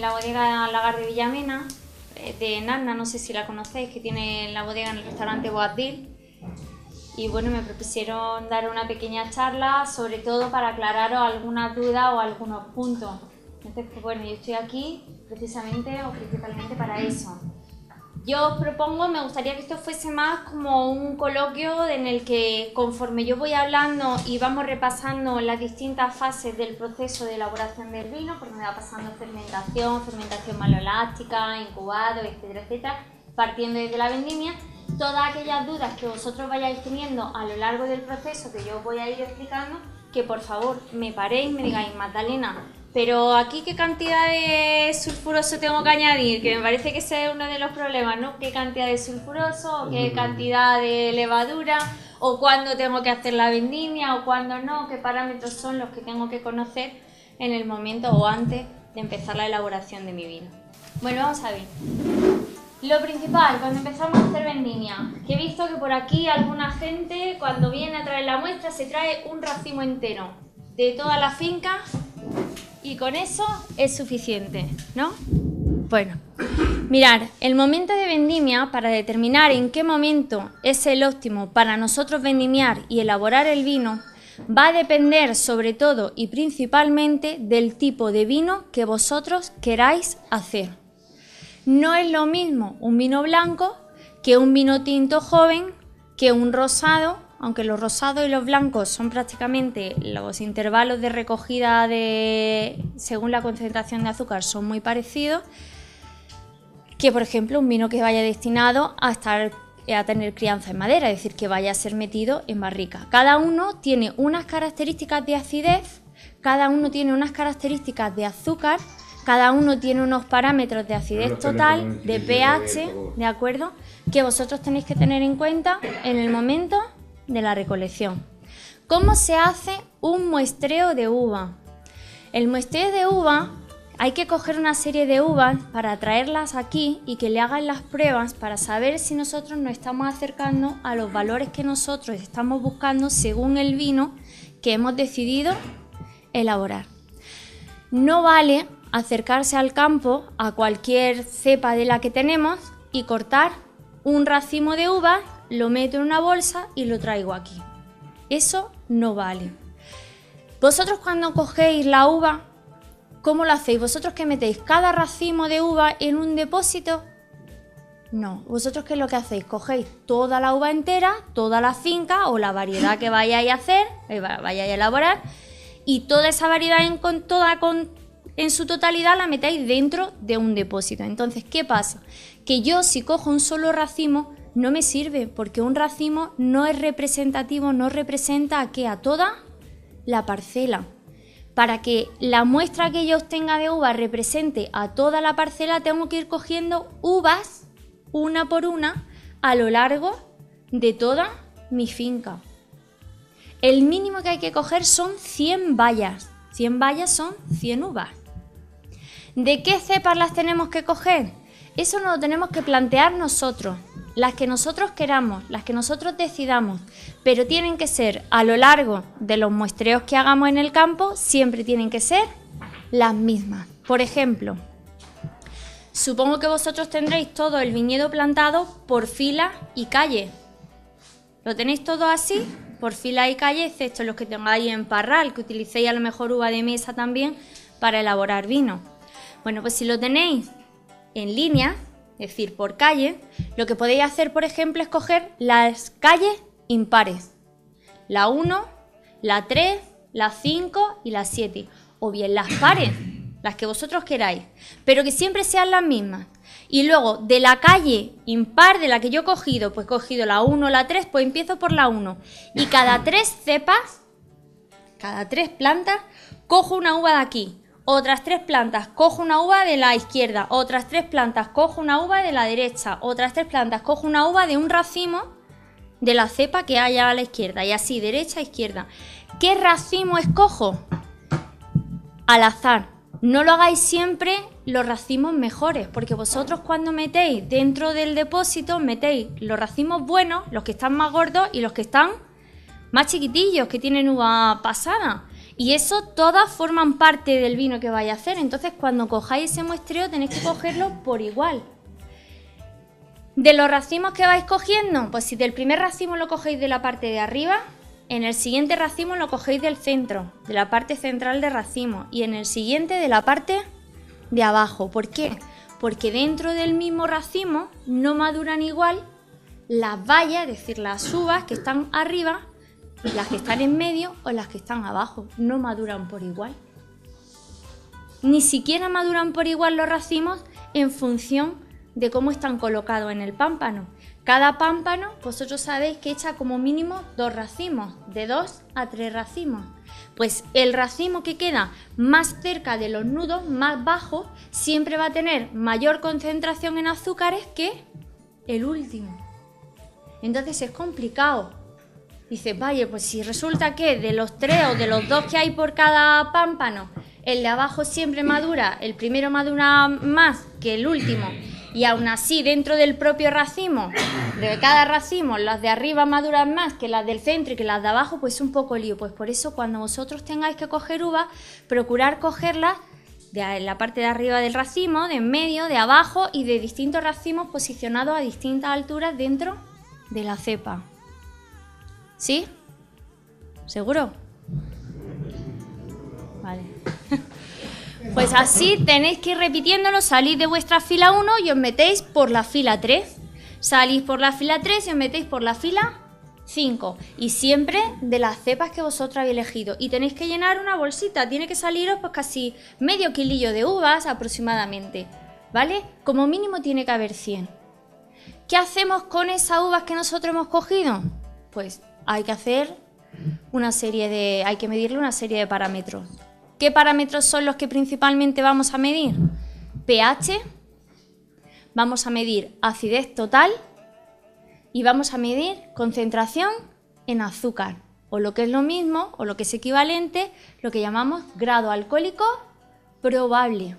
en la bodega Lagar de Villamena, de Nanna, no sé si la conocéis, que tiene la bodega en el restaurante Boabdil. Y bueno, me propusieron dar una pequeña charla, sobre todo para aclararos algunas dudas o algunos puntos. Entonces, pues bueno, yo estoy aquí precisamente o principalmente para eso. Yo os propongo, me gustaría que esto fuese más como un coloquio en el que conforme yo voy hablando y vamos repasando las distintas fases del proceso de elaboración del vino, porque me va pasando fermentación maloláctica, incubado, etcétera, etcétera, partiendo desde la vendimia, todas aquellas dudas que vosotros vayáis teniendo a lo largo del proceso que yo os voy a ir explicando, que por favor me paréis y me digáis, Magdalena, pero aquí qué cantidad de sulfuroso tengo que añadir, que me parece que ese es uno de los problemas, ¿no? ¿Qué cantidad de sulfuroso o qué cantidad de levadura o cuándo tengo que hacer la vendimia o cuándo no? ¿Qué parámetros son los que tengo que conocer en el momento o antes de empezar la elaboración de mi vino? Bueno, vamos a ver. Lo principal, cuando empezamos a hacer vendimia, que he visto que por aquí alguna gente cuando viene a traer la muestra se trae un racimo entero de toda la finca y con eso es suficiente, ¿no? Bueno, mirad, el momento de vendimia, para determinar en qué momento es el óptimo para nosotros vendimiar y elaborar el vino, va a depender sobre todo y principalmente del tipo de vino que vosotros queráis hacer. No es lo mismo un vino blanco que un vino tinto joven, que un rosado, aunque los rosados y los blancos son prácticamente los intervalos de recogida según la concentración de azúcar son muy parecidos, que por ejemplo un vino que vaya destinado a tener crianza en madera, es decir, que vaya a ser metido en barrica. Cada uno tiene unas características de acidez, cada uno tiene unas características de azúcar, cada uno tiene unos parámetros de acidez total, de pH, ¿de acuerdo? Que vosotros tenéis que tener en cuenta en el momento de la recolección. ¿Cómo se hace un muestreo de uva? El muestreo de uva, hay que coger una serie de uvas para traerlas aquí y que le hagan las pruebas para saber si nosotros nos estamos acercando a los valores que nosotros estamos buscando según el vino que hemos decidido elaborar. No vale acercarse al campo a cualquier cepa de la que tenemos y cortar un racimo de uvas, lo meto en una bolsa y lo traigo aquí. Eso no vale. Vosotros cuando cogéis la uva, ¿cómo lo hacéis? ¿Vosotros qué metéis cada racimo de uva en un depósito? No. ¿Vosotros qué es lo que hacéis? Cogéis toda la uva entera, toda la finca o la variedad que vayáis a hacer, vayáis a elaborar, y toda esa variedad en su totalidad la metéis dentro de un depósito. Entonces, ¿qué pasa? Que yo si cojo un solo racimo no me sirve, porque un racimo no es representativo, no representa a toda la parcela. Para que la muestra que yo obtenga de uva represente a toda la parcela, tengo que ir cogiendo uvas una por una a lo largo de toda mi finca. El mínimo que hay que coger son 100 bayas. 100 bayas son 100 uvas. ¿De qué cepas las tenemos que coger? Eso nos lo tenemos que plantear nosotros, las que nosotros queramos, las que nosotros decidamos, pero tienen que ser a lo largo de los muestreos que hagamos en el campo, siempre tienen que ser las mismas. Por ejemplo, supongo que vosotros tendréis todo el viñedo plantado por fila y calle. ¿Lo tenéis todo así? Por fila y calle, excepto los que tengáis en parral, que utilicéis a lo mejor uva de mesa también para elaborar vino. Bueno, pues si lo tenéis en línea, es decir, por calle, lo que podéis hacer, por ejemplo, es coger las calles impares. La 1, la 3, la 5 y la 7. O bien las pares, las que vosotros queráis, pero que siempre sean las mismas. Y luego, de la calle impar de la que yo he cogido, pues he cogido la 1, la 3, pues empiezo por la 1. Y cada 3 cepas, cada 3 plantas, cojo una uva de aquí. Otras 3 plantas, cojo una uva de la izquierda. Otras 3 plantas, cojo una uva de la derecha. Otras 3 plantas, cojo una uva de un racimo de la cepa que haya a la izquierda. Y así, derecha, izquierda. ¿Qué racimo escojo? Al azar. No lo hagáis siempre los racimos mejores, porque vosotros cuando metéis dentro del depósito, metéis los racimos buenos, los que están más gordos y los que están más chiquitillos, que tienen uva pasada. Y eso todas forman parte del vino que vais a hacer. Entonces, cuando cojáis ese muestreo, tenéis que cogerlo por igual. De los racimos que vais cogiendo, pues si del primer racimo lo cogéis de la parte de arriba, en el siguiente racimo lo cogéis del centro, de la parte central del racimo, y en el siguiente de la parte de abajo. ¿Por qué? Porque dentro del mismo racimo no maduran igual las bayas, es decir, las uvas que están arriba, las que están en medio o las que están abajo. No maduran por igual. Ni siquiera maduran por igual los racimos en función de cómo están colocados en el pámpano. Cada pámpano, vosotros sabéis que echa como mínimo 2 racimos, de 2 a 3 racimos. Pues el racimo que queda más cerca de los nudos, más bajo, siempre va a tener mayor concentración en azúcares que el último. Entonces es complicado. Dices, vaya, pues si resulta que de los 3 o de los 2 que hay por cada pámpano, el de abajo siempre madura, el primero madura más que el último, y aún así dentro del propio racimo, de cada racimo, las de arriba maduran más que las del centro y que las de abajo, pues es un poco lío. Pues por eso cuando vosotros tengáis que coger uvas, procurar cogerlas de la parte de arriba del racimo, de en medio, de abajo y de distintos racimos posicionados a distintas alturas dentro de la cepa. ¿Sí? ¿Seguro? Vale. Pues así tenéis que ir repitiéndolo, salís de vuestra fila 1 y os metéis por la fila 3. Salís por la fila 3 y os metéis por la fila 5. Y siempre de las cepas que vosotros habéis elegido. Y tenéis que llenar una bolsita, tiene que saliros pues casi medio kilillo de uvas aproximadamente, ¿vale? Como mínimo tiene que haber 100. ¿Qué hacemos con esas uvas que nosotros hemos cogido? Pues hay que hacer hay que medirle una serie de parámetros. ¿Qué parámetros son los que principalmente vamos a medir? pH, vamos a medir acidez total y vamos a medir concentración en azúcar, o lo que es lo mismo, o lo que es equivalente, lo que llamamos grado alcohólico probable.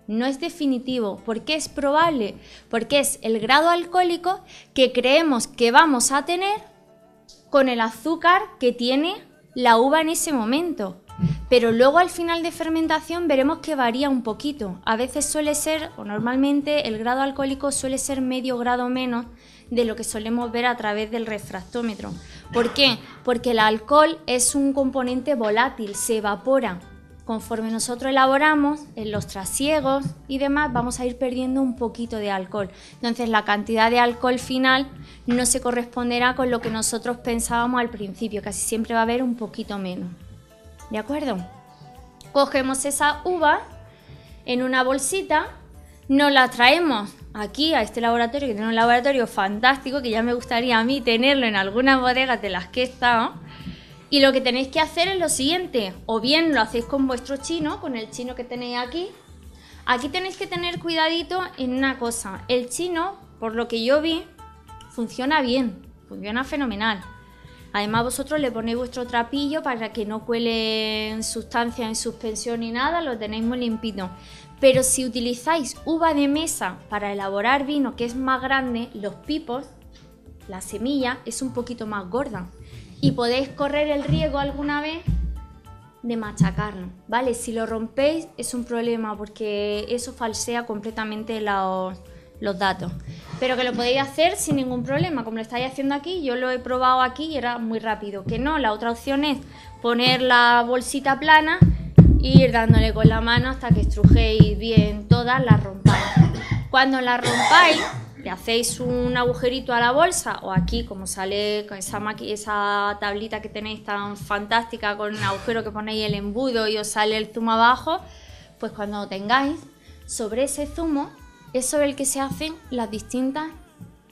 No es definitivo. ¿Por qué es probable? Porque es el grado alcohólico que creemos que vamos a tener con el azúcar que tiene la uva en ese momento. Pero luego al final de fermentación veremos que varía un poquito. A veces suele ser, o normalmente el grado alcohólico suele ser medio grado menos de lo que solemos ver a través del refractómetro. ¿Por qué? Porque el alcohol es un componente volátil, se evapora. Conforme nosotros elaboramos, en los trasiegos y demás, vamos a ir perdiendo un poquito de alcohol. Entonces la cantidad de alcohol final no se corresponderá con lo que nosotros pensábamos al principio, casi siempre va a haber un poquito menos. ¿De acuerdo? Cogemos esa uva en una bolsita, nos la traemos aquí a este laboratorio, que tiene un laboratorio fantástico, que ya me gustaría a mí tenerlo en algunas bodegas de las que he estado. Y lo que tenéis que hacer es lo siguiente, o bien lo hacéis con vuestro chino, con el chino que tenéis aquí. Aquí tenéis que tener cuidadito en una cosa. El chino, por lo que yo vi, funciona bien, funciona fenomenal. Además vosotros le ponéis vuestro trapillo para que no cuelen sustancias en suspensión ni nada, lo tenéis muy limpito. Pero si utilizáis uva de mesa para elaborar vino que es más grande, los pipos, la semilla es un poquito más gorda. Y podéis correr el riesgo alguna vez de machacarlo, ¿vale? Si lo rompéis es un problema porque eso falsea completamente los datos. Pero que lo podéis hacer sin ningún problema, como lo estáis haciendo aquí. Yo lo he probado aquí y era muy rápido. Que no, la otra opción es poner la bolsita plana e ir dándole con la mano hasta que estrujéis bien todas, las rompáis. Cuando las rompáis, le hacéis un agujerito a la bolsa, o aquí como sale con esa tablita que tenéis tan fantástica con un agujero que ponéis el embudo y os sale el zumo abajo, pues cuando lo tengáis, sobre ese zumo es sobre el que se hacen las distintas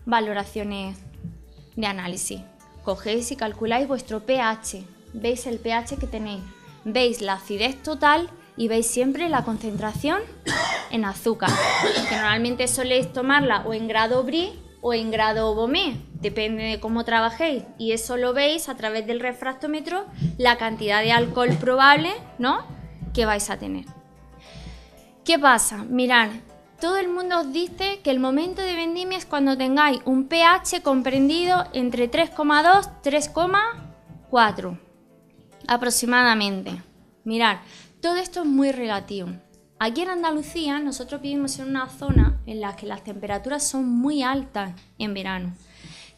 valoraciones de análisis. Cogéis y calculáis vuestro pH, veis el pH que tenéis, veis la acidez total y veis siempre la concentración en azúcar, que normalmente soléis tomarla o en grado Brie o en grado Baumé, depende de cómo trabajéis, y eso lo veis a través del refractómetro, la cantidad de alcohol probable, ¿no?, que vais a tener. ¿Qué pasa? Mirad, todo el mundo os dice que el momento de vendimia es cuando tengáis un pH comprendido entre 3,2 y 3,4 aproximadamente. Mirad, todo esto es muy relativo. Aquí en Andalucía nosotros vivimos en una zona en la que las temperaturas son muy altas en verano.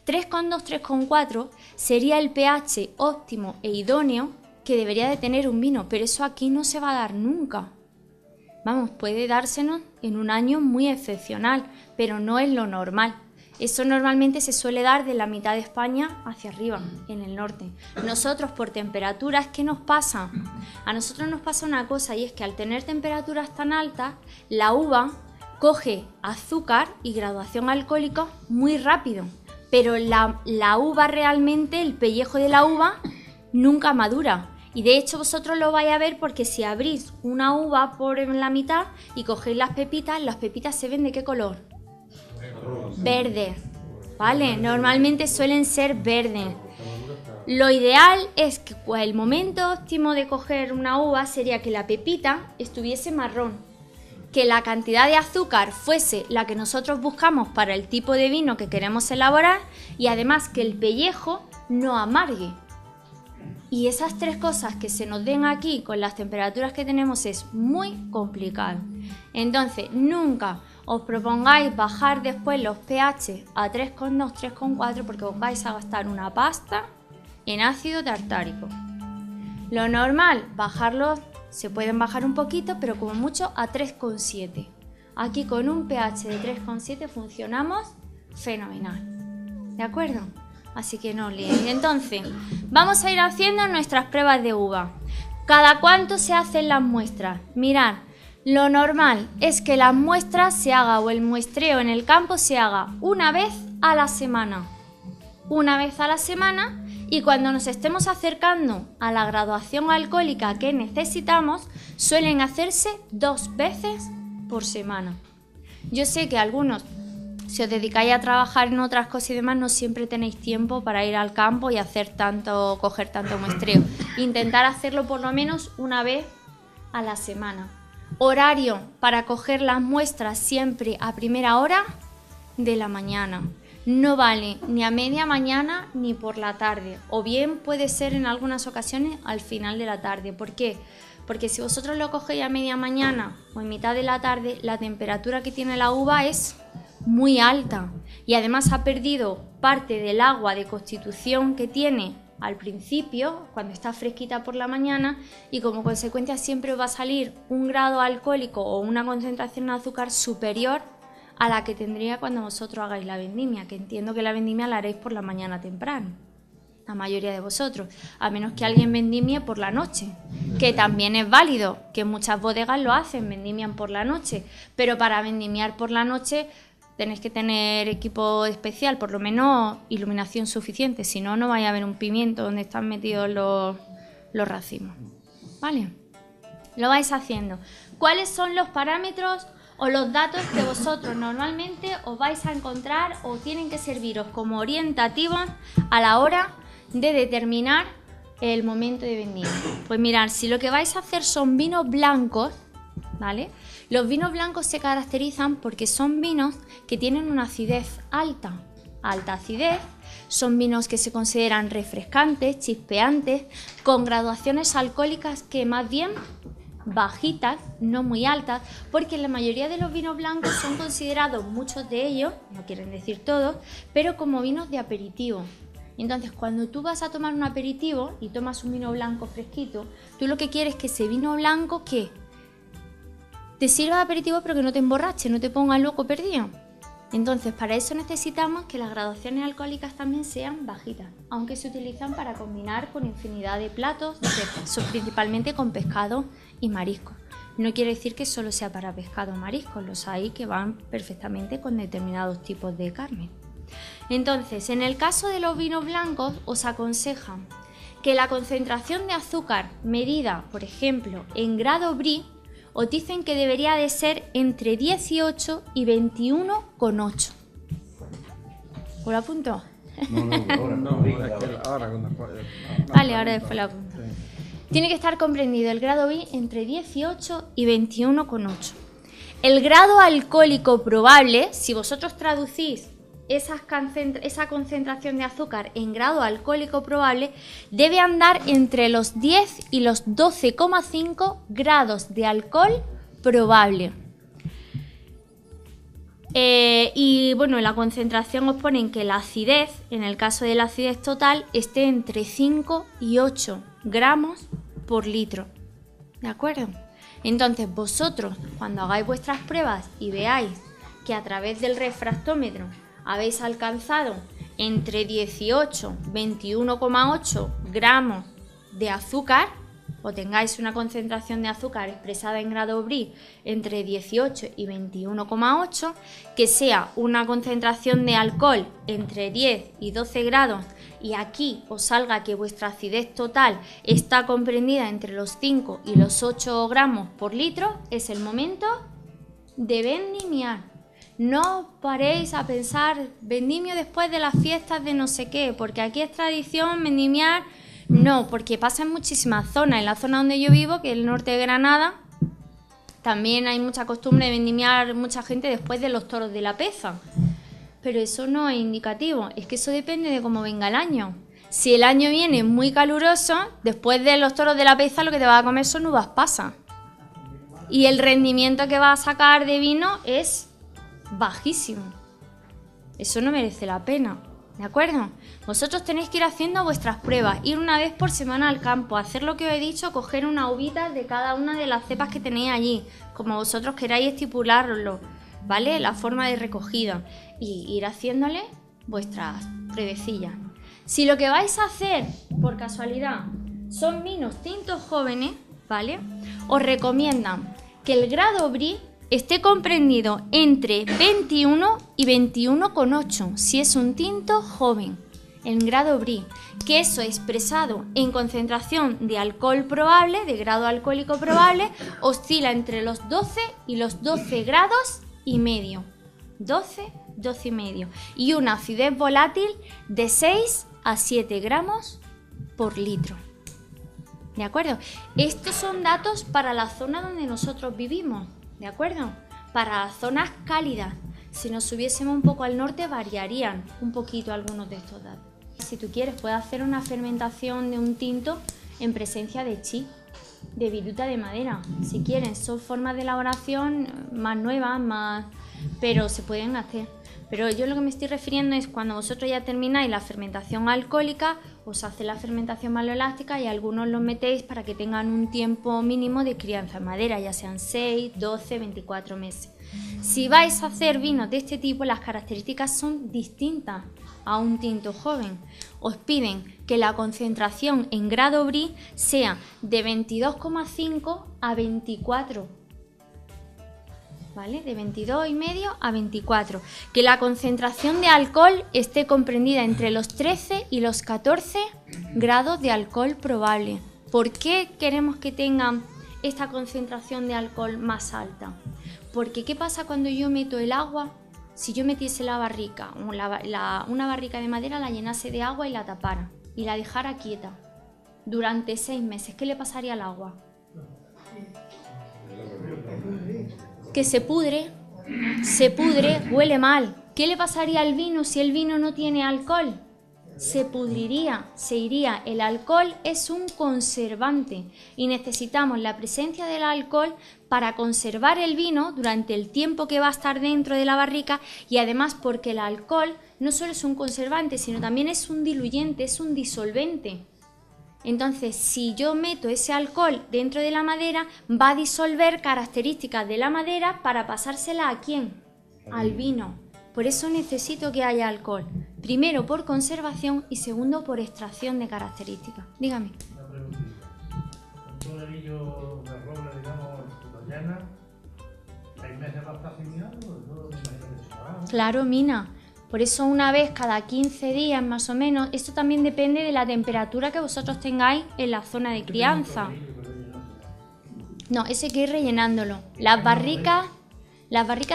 3,2, 3,4 sería el pH óptimo e idóneo que debería de tener un vino, pero eso aquí no se va a dar nunca. Vamos, puede dársenos en un año muy excepcional, pero no es lo normal. Eso normalmente se suele dar de la mitad de España hacia arriba, en el norte. Nosotros por temperaturas, ¿qué nos pasa? A nosotros nos pasa una cosa, y es que al tener temperaturas tan altas, la uva coge azúcar y graduación alcohólica muy rápido. Pero la uva realmente, el pellejo de la uva, nunca madura. Y de hecho vosotros lo vais a ver porque si abrís una uva por la mitad y cogéis las pepitas se ven ¿de qué color? Verde, ¿vale? Normalmente suelen ser verdes. Lo ideal es que el momento óptimo de coger una uva sería que la pepita estuviese marrón, que la cantidad de azúcar fuese la que nosotros buscamos para el tipo de vino que queremos elaborar y además que el pellejo no amargue. Y esas tres cosas que se nos den aquí con las temperaturas que tenemos es muy complicado. Entonces, nunca os propongáis bajar después los pH a 3,2, 3,4 porque os vais a gastar una pasta en ácido tartárico. Lo normal, bajarlos, se pueden bajar un poquito, pero como mucho a 3,7. Aquí con un pH de 3,7 funcionamos fenomenal. ¿De acuerdo? Así que no os liéis. Entonces, vamos a ir haciendo nuestras pruebas de uva. ¿Cada cuánto se hacen las muestras? Mirad, lo normal es que las muestras se haga o el muestreo en el campo se haga una vez a la semana. Una vez a la semana. Y cuando nos estemos acercando a la graduación alcohólica que necesitamos, suelen hacerse 2 veces por semana. Yo sé que algunos, si os dedicáis a trabajar en otras cosas y demás, no siempre tenéis tiempo para ir al campo y coger tanto muestreo. Intentar hacerlo por lo menos una vez a la semana. Horario para coger las muestras siempre a primera hora de la mañana. No vale ni a media mañana ni por la tarde, o bien puede ser en algunas ocasiones al final de la tarde. ¿Por qué? Porque si vosotros lo cogéis a media mañana o en mitad de la tarde, la temperatura que tiene la uva es muy alta y además ha perdido parte del agua de constitución que tiene al principio, cuando está fresquita por la mañana, y como consecuencia siempre os va a salir un grado alcohólico o una concentración de azúcar superior a la que tendría cuando vosotros hagáis la vendimia, que entiendo que la vendimia la haréis por la mañana temprano, la mayoría de vosotros, a menos que alguien vendimie por la noche, que también es válido, que muchas bodegas lo hacen, vendimian por la noche, pero para vendimiar por la noche tenéis que tener equipo especial, por lo menos iluminación suficiente, si no, no vais a ver un pimiento donde están metidos los racimos, ¿vale? Lo vais haciendo. ¿Cuáles son los parámetros o los datos que vosotros normalmente os vais a encontrar o tienen que serviros como orientativos a la hora de determinar el momento de vendimia? Pues mirad, si lo que vais a hacer son vinos blancos, ¿vale? Los vinos blancos se caracterizan porque son vinos que tienen una acidez alta acidez, son vinos que se consideran refrescantes, chispeantes, con graduaciones alcohólicas que más bien bajitas, no muy altas, porque la mayoría de los vinos blancos son considerados, muchos de ellos, no quieren decir todos, pero como vinos de aperitivo. Entonces, cuando tú vas a tomar un aperitivo y tomas un vino blanco fresquito, tú lo que quieres es que ese vino blanco que te sirva de aperitivo pero que no te emborrache, no te ponga loco perdido. Entonces, para eso necesitamos que las graduaciones alcohólicas también sean bajitas, aunque se utilizan para combinar con infinidad de platos, principalmente con pescado y mariscos. No quiere decir que solo sea para pescado o mariscos, los hay que van perfectamente con determinados tipos de carne. Entonces, en el caso de los vinos blancos, os aconsejan que la concentración de azúcar medida, por ejemplo, en grado Brie, os dicen que debería de ser entre 18 y 21,8. ¿Os lo apunto? Vale, ahora después lo apunto. Tiene que estar comprendido el grado Brie entre 18 y 21,8. El grado alcohólico probable, si vosotros traducís esa concentración de azúcar en grado alcohólico probable debe andar entre los 10 y los 12,5 grados de alcohol probable. Y bueno, la concentración os ponen que la acidez, en el caso de la acidez total, esté entre 5 y 8 gramos por litro. ¿De acuerdo? Entonces vosotros, cuando hagáis vuestras pruebas y veáis que a través del refractómetro habéis alcanzado entre 18 y 21,8 gramos de azúcar, o tengáis una concentración de azúcar expresada en grado Brie entre 18 y 21,8, que sea una concentración de alcohol entre 10 y 12 grados y aquí os salga que vuestra acidez total está comprendida entre los 5 y los 8 gramos por litro, es el momento de vendimiar. No paréis a pensar vendimio después de las fiestas de no sé qué, porque aquí es tradición vendimiar. No, porque pasa en muchísimas zonas. En la zona donde yo vivo, que es el norte de Granada, también hay mucha costumbre de vendimiar mucha gente después de los toros de la peza. Pero eso no es indicativo, es que eso depende de cómo venga el año. Si el año viene muy caluroso, después de los toros de la peza lo que te vas a comer son uvas pasas. Y el rendimiento que vas a sacar de vino es bajísimo. Eso no merece la pena. ¿De acuerdo? Vosotros tenéis que ir haciendo vuestras pruebas, ir una vez por semana al campo, hacer lo que os he dicho, coger una uvita de cada una de las cepas que tenéis allí, como vosotros queráis estipularlo, ¿vale? La forma de recogida, y ir haciéndole vuestras pruebecillas. Si lo que vais a hacer, por casualidad, son vinos tintos jóvenes, ¿vale? Os recomiendan que el grado Brie esté comprendido entre 21 y 21,8 si es un tinto joven, en grado Brie, que eso expresado en concentración de alcohol probable, de grado alcohólico probable, oscila entre los 12 y los 12 grados y medio, 12 y medio, y una acidez volátil de 6 a 7 gramos por litro. ¿De acuerdo? Estos son datos para la zona donde nosotros vivimos. ¿De acuerdo? Para zonas cálidas. Si nos subiésemos un poco al norte variarían un poquito algunos de estos datos. Si tú quieres puedes hacer una fermentación de un tinto en presencia de chi, de viruta de madera. Si quieren, son formas de elaboración más nuevas, pero se pueden hacer. Pero yo lo que me estoy refiriendo es cuando vosotros ya termináis la fermentación alcohólica, os hace la fermentación maloelástica y algunos los metéis para que tengan un tiempo mínimo de crianza en madera, ya sean 6, 12, 24 meses. Si vais a hacer vinos de este tipo, las características son distintas a un tinto joven. Os piden que la concentración en grado Brie sea de 22,5 a 24. ¿Vale? De 22,5 a 24. Que la concentración de alcohol esté comprendida entre los 13 y los 14 grados de alcohol probable. ¿Por qué queremos que tengan esta concentración de alcohol más alta? Porque ¿qué pasa cuando yo meto el agua? Si yo metiese la barrica, una barrica de madera, la llenase de agua y la tapara y la dejara quieta durante 6 meses, ¿qué le pasaría al agua? Que se pudre, huele mal. ¿Qué le pasaría al vino si el vino no tiene alcohol? Se pudriría, se iría. El alcohol es un conservante y necesitamos la presencia del alcohol para conservar el vino durante el tiempo que va a estar dentro de la barrica, y además porque el alcohol no solo es un conservante, sino también es un diluyente, es un disolvente. Entonces, si yo meto ese alcohol dentro de la madera, va a disolver características de la madera para pasársela ¿a quién? Al vino. Por eso necesito que haya alcohol. Primero por conservación y segundo por extracción de características. Dígame. Una preguntita. ¿Un tonelillo de roble, digamos, italiana, 6 meses va a estar sin mirando? ¿No? Claro, Mina. Por eso una vez cada 15 días más o menos, esto también depende de la temperatura que vosotros tengáis en la zona de crianza. No, ese hay que ir rellenándolo. Las barricas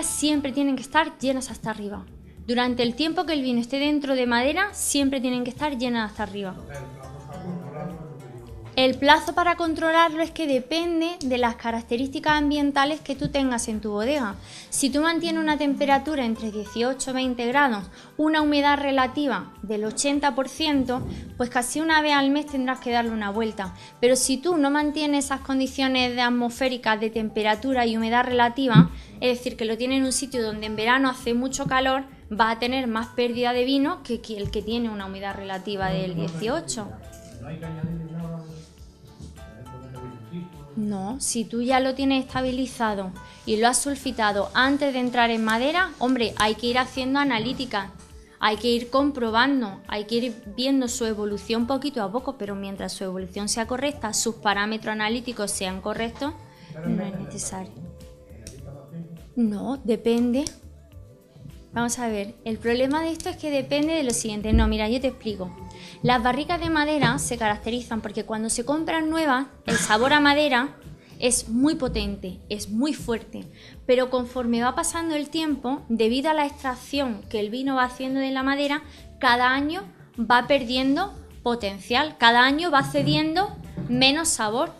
siempre tienen que estar llenas hasta arriba. Durante el tiempo que el vino esté dentro de madera, siempre tienen que estar llenas hasta arriba. El plazo para controlarlo es que depende de las características ambientales que tú tengas en tu bodega. Si tú mantienes una temperatura entre 18 y 20 grados, una humedad relativa del 80%, pues casi una vez al mes tendrás que darle una vuelta. Pero si tú no mantienes esas condiciones atmosféricas de temperatura y humedad relativa, es decir, que lo tienes en un sitio donde en verano hace mucho calor, vas a tener más pérdida de vino que el que tiene una humedad relativa del 18. No hay que añadirle nada. No, si tú ya lo tienes estabilizado y lo has sulfitado antes de entrar en madera, hombre, hay que ir haciendo analítica, hay que ir comprobando, hay que ir viendo su evolución poquito a poco, pero mientras su evolución sea correcta, sus parámetros analíticos sean correctos, no es necesario. No, depende. Vamos a ver, el problema de esto es que depende de lo siguiente. No, mira, yo te explico. Las barricas de madera se caracterizan porque cuando se compran nuevas, el sabor a madera es muy potente, es muy fuerte, pero conforme va pasando el tiempo, debido a la extracción que el vino va haciendo de la madera, cada año va perdiendo potencial, cada año va cediendo menos sabor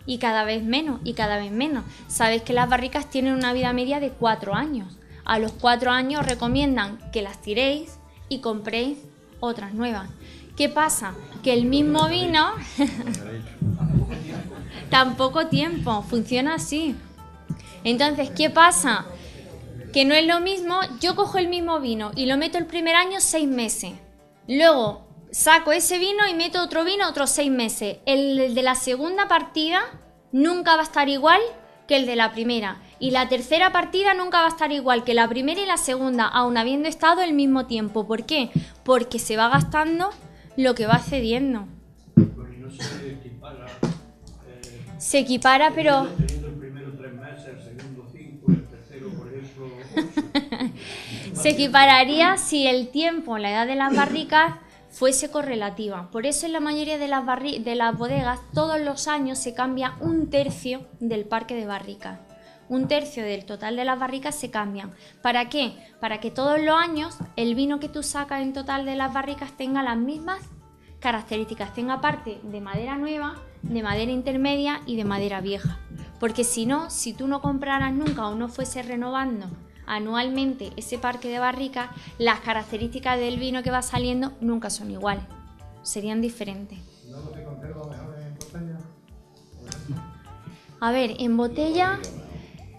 y cada vez menos y cada vez menos. Sabéis que las barricas tienen una vida media de 4 años. A los 4 años recomiendan que las tiréis y compréis otras nuevas. ¿Qué pasa? Que el mismo vino, tan poco tiempo, funciona así. Entonces, ¿qué pasa? Que no es lo mismo, yo cojo el mismo vino y lo meto el primer año 6 meses. Luego saco ese vino y meto otro vino otros 6 meses. El de la segunda partida nunca va a estar igual que el de la primera. Y la tercera partida nunca va a estar igual que la primera y la segunda, aun habiendo estado el mismo tiempo. ¿Por qué? Porque se va gastando lo que va cediendo. No se equipara. Se equipara, pero... Teniendo el primero 3 meses, el segundo 5, el tercero, por ejemplo, 8. Se equipararía si el tiempo, la edad de las barricas, fuese correlativa. Por eso en la mayoría de las bodegas, todos los años se cambia 1/3 del parque de barricas. 1/3 del total de las barricas se cambian. ¿Para qué? Para que todos los años el vino que tú sacas en total de las barricas tenga las mismas características, tenga parte de madera nueva, de madera intermedia y de madera vieja. Porque si no, si tú no compraras nunca o no fuese renovando anualmente ese parque de barricas, las características del vino que va saliendo nunca son iguales, serían diferentes. ¿No se conserva mejor en botella? A ver,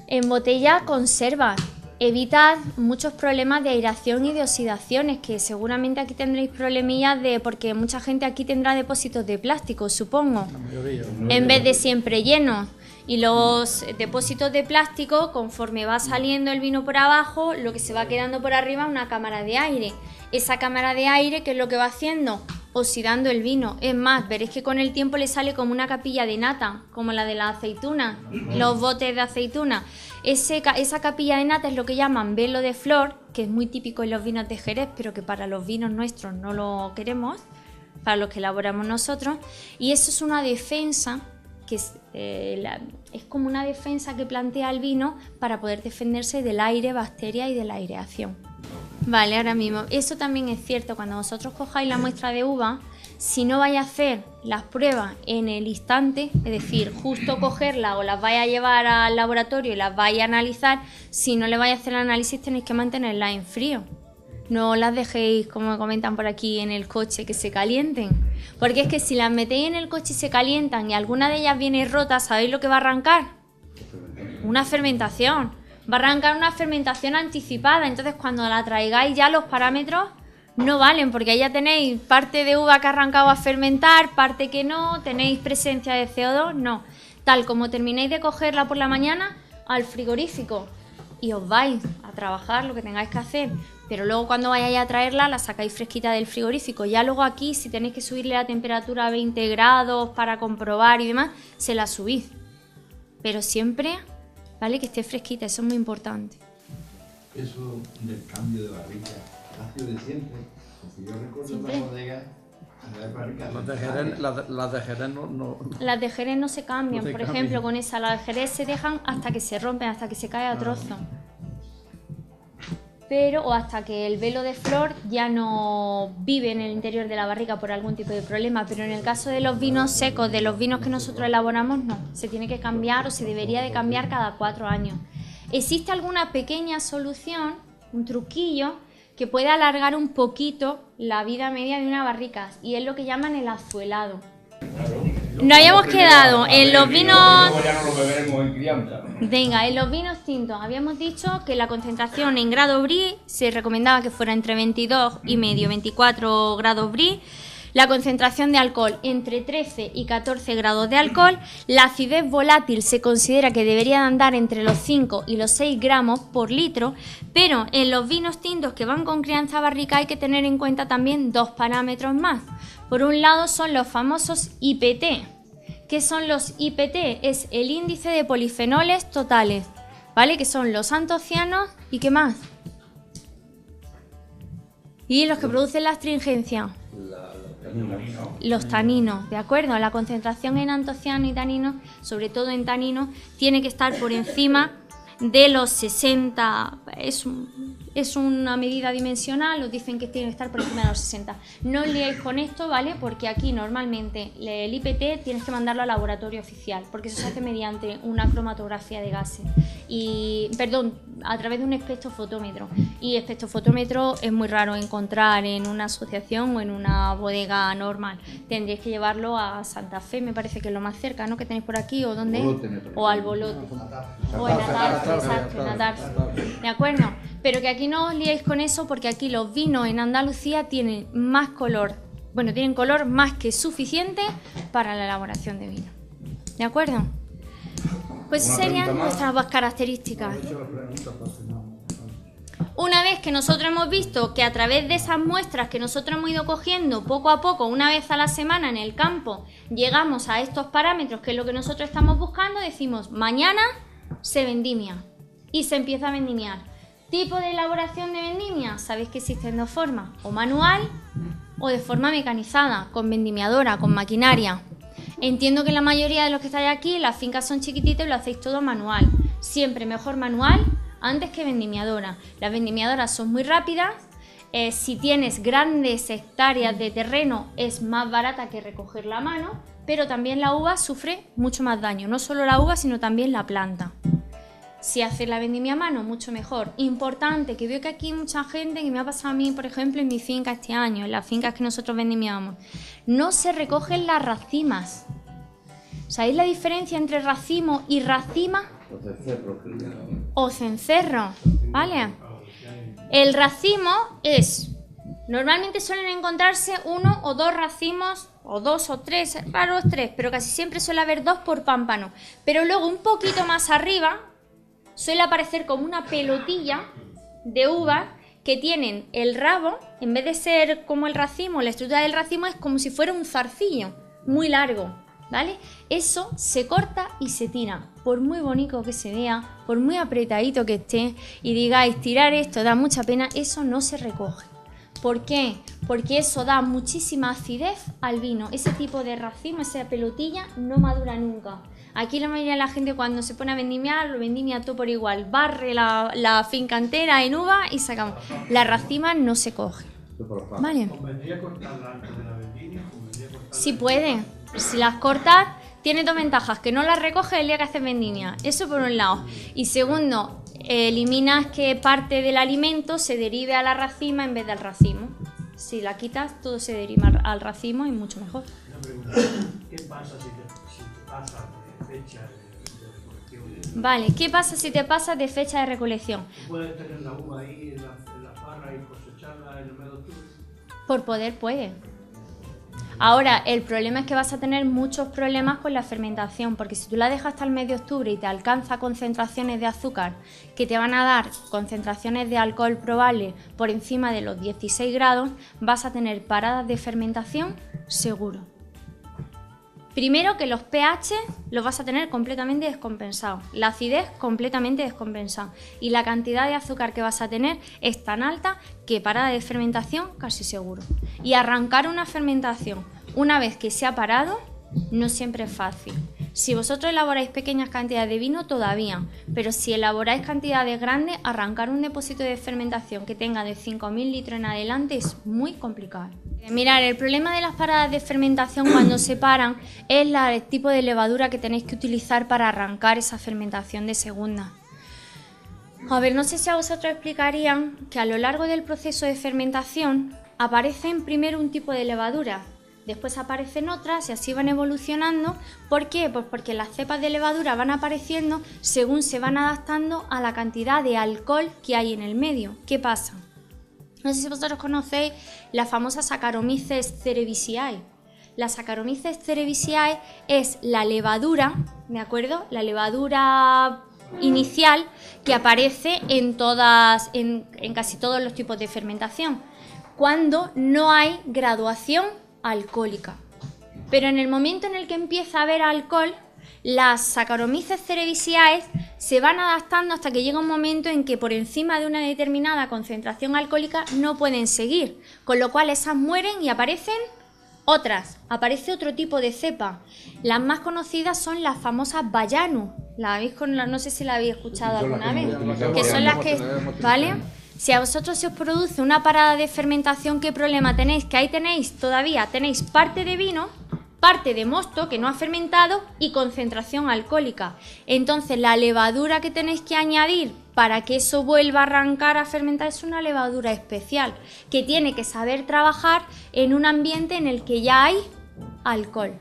en botella conserva, evitad muchos problemas de aireación y de oxidaciones, que seguramente aquí tendréis problemillas porque mucha gente aquí tendrá depósitos de plástico, supongo, en vez de siempre llenos. Y los depósitos de plástico, conforme va saliendo el vino por abajo, lo que se va quedando por arriba es una cámara de aire. Esa cámara de aire, ¿qué es lo que va haciendo? Oxidando el vino. Es más, veréis que con el tiempo le sale como una capilla de nata, como la de la aceituna, los botes de aceituna. Esa capilla de nata es lo que llaman velo de flor, que es muy típico en los vinos de Jerez, pero que para los vinos nuestros no lo queremos, para los que elaboramos nosotros. Y eso es una defensa, que es como una defensa que plantea el vino para poder defenderse del aire, bacterias y de la aireación. Vale, ahora mismo, eso también es cierto, cuando vosotros cojáis la muestra de uva, si no vais a hacer las pruebas en el instante, es decir, justo cogerla o las vais a llevar al laboratorio y las vais a analizar, si no le vais a hacer el análisis tenéis que mantenerlas en frío. No las dejéis, como comentan por aquí, en el coche que se calienten. Porque es que si las metéis en el coche y se calientan y alguna de ellas viene rota, ¿sabéis lo que va a arrancar? Una fermentación. Va a arrancar una fermentación anticipada. Entonces cuando la traigáis ya los parámetros no valen, porque ahí ya tenéis parte de uva que ha arrancado a fermentar, parte que no, tenéis presencia de CO2, no. Tal como terminéis de cogerla por la mañana, al frigorífico y os vais a trabajar lo que tengáis que hacer. Pero luego cuando vayáis a traerla, la sacáis fresquita del frigorífico. Ya luego aquí, si tenéis que subirle la temperatura a 20 grados para comprobar y demás, se la subís. Pero siempre, ¿vale? Que esté fresquita, eso es muy importante. Eso del cambio de barrica ha sido de siempre. Porque yo recuerdo en la bodega, las de Jerez no... Las de Jerez no se cambian, No se por cambian. ejemplo, con esa, las de Jerez se dejan hasta que se rompen, hasta que se cae a trozo. pero o hasta que el velo de flor ya no vive en el interior de la barrica por algún tipo de problema, pero en el caso de los vinos secos, de los vinos que nosotros elaboramos, no, se tiene que cambiar o se debería de cambiar cada 4 años. Existe alguna pequeña solución, un truquillo, que puede alargar un poquito la vida media de una barrica, y es lo que llaman el azuelado. Nos habíamos quedado en los vinos... Venga, en los vinos tintos habíamos dicho que la concentración en grado Brie se recomendaba que fuera entre 22,5 y 24 grados Brie. La concentración de alcohol entre 13 y 14 grados de alcohol. La acidez volátil se considera que debería de andar entre los 5 y los 6 gramos por litro, pero en los vinos tintos que van con crianza barrica hay que tener en cuenta también 2 parámetros más. Por un lado son los famosos IPT. ¿Qué son los IPT? Es el índice de polifenoles totales, ¿vale? Que son los antocianos y ¿qué más? Y los que producen la astringencia. Los taninos, ¿de acuerdo? La concentración en antocianos y taninos, sobre todo en taninos, tiene que estar por encima de los 60, es una medida dimensional, os dicen que tiene que estar por encima de los 60. No os liéis con esto, ¿vale? Porque aquí normalmente el IPT tienes que mandarlo al laboratorio oficial, porque eso se hace mediante una cromatografía de gases, a través de un espectrofotómetro. Y espectrofotómetro es muy raro encontrar en una asociación o en una bodega normal. Tendréis que llevarlo a Santa Fe, me parece que es lo más cerca, ¿no? Que tenéis por aquí, o dónde, o al Bolote, o en Atarfe, exacto, en Atarfe. ¿De acuerdo? Pero que aquí no os liéis con eso, porque aquí los vinos en Andalucía tienen más color, bueno, tienen color más que suficiente para la elaboración de vino. ¿De acuerdo? Pues serían nuestras características. Una vez que nosotros hemos visto que a través de esas muestras que nosotros hemos ido cogiendo poco a poco, una vez a la semana en el campo, llegamos a estos parámetros, que es lo que nosotros estamos buscando, decimos, mañana se vendimia y se empieza a vendimiar. Tipo de elaboración de vendimia, sabéis que existen 2 formas, o manual o de forma mecanizada, con vendimiadora, con maquinaria. Entiendo que la mayoría de los que estáis aquí, las fincas son chiquititas y lo hacéis todo manual. Siempre mejor manual antes que vendimiadora. Las vendimiadoras son muy rápidas, si tienes grandes hectáreas de terreno es más barata que recogerla a mano, pero también la uva sufre mucho más daño, no solo la uva sino también la planta. Si haces la vendimia a mano, mucho mejor. Importante, que veo que aquí hay mucha gente, que me ha pasado a mí, por ejemplo, en mi finca este año, en las fincas que nosotros vendimiamos, no se recogen las racimas. ¿Sabéis la diferencia entre racimo y racima? O cencerro, ¿vale? El racimo es, normalmente suelen encontrarse 1 o 2 racimos, o 2 o 3, raros 3, pero casi siempre suele haber 2 por pámpano. Pero luego un poquito más arriba suele aparecer como una pelotilla de uvas que tienen el rabo, en vez de ser como el racimo, la estructura del racimo es como si fuera un zarcillo muy largo, ¿vale? Eso se corta y se tira. Por muy bonito que se vea, por muy apretadito que esté y digáis tirar esto da mucha pena, eso no se recoge. ¿Por qué? Porque eso da muchísima acidez al vino. Ese tipo de racimo, esa pelotilla, no madura nunca. Aquí la mayoría de la gente cuando se pone a vendimiar, lo vendimia todo por igual. Barre la finca entera en uva y sacamos. La racima no se coge. ¿Vale? ¿Convendría cortarla antes de la vendimia? Si puede. Si las cortas, tiene 2 ventajas. Que no las recoges el día que haces vendimia. Eso por un lado. Y segundo, eliminas que parte del alimento se derive a la racima en vez del racimo. Si la quitas, todo se deriva al racimo y mucho mejor. Una pregunta. ¿Qué pasa si te pasa de fecha de recolección? Vale, ¿qué pasa si te pasas de fecha de recolección? ¿Puedes tener la uva ahí en la parra y cosecharla en el mes de octubre? Por poder puede. Ahora, el problema es que vas a tener muchos problemas con la fermentación, porque si tú la dejas hasta el mes de octubre y te alcanza concentraciones de azúcar que te van a dar concentraciones de alcohol probable por encima de los 16 grados, vas a tener paradas de fermentación seguro. Primero que los pH los vas a tener completamente descompensados, la acidez completamente descompensada y la cantidad de azúcar que vas a tener es tan alta que parada de fermentación casi seguro. Y arrancar una fermentación una vez que se ha parado no siempre es fácil. Si vosotros elaboráis pequeñas cantidades de vino, todavía, pero si elaboráis cantidades grandes, arrancar un depósito de fermentación que tenga de 5.000 litros en adelante es muy complicado. Mirad, el problema de las paradas de fermentación cuando se paran es el tipo de levadura que tenéis que utilizar para arrancar esa fermentación de segunda. A ver, no sé si a vosotros explicarían que a lo largo del proceso de fermentación aparecen primero un tipo de levadura, después aparecen otras y así van evolucionando. ¿Por qué? Pues porque las cepas de levadura van apareciendo según se van adaptando a la cantidad de alcohol que hay en el medio. ¿Qué pasa? No sé si vosotros conocéis la famosa Saccharomyces cerevisiae. La Saccharomyces cerevisiae es la levadura, ¿de acuerdo? La levadura inicial que aparece en casi todos los tipos de fermentación, cuando no hay graduación alcohólica. Pero en el momento en el que empieza a haber alcohol, las Saccharomyces cerevisiae se van adaptando hasta que llega un momento en que por encima de una determinada concentración alcohólica no pueden seguir, con lo cual esas mueren y aparecen otras, aparece otro tipo de cepa. Las más conocidas son las famosas Bayanus. No sé si la habéis escuchado alguna vez, que son las que, ¿vale? Si a vosotros se os produce una parada de fermentación, ¿qué problema tenéis? Que ahí tenéis parte de vino, parte de mosto que no ha fermentado y concentración alcohólica. Entonces la levadura que tenéis que añadir para que eso vuelva a arrancar a fermentar es una levadura especial que tiene que saber trabajar en un ambiente en el que ya hay alcohol.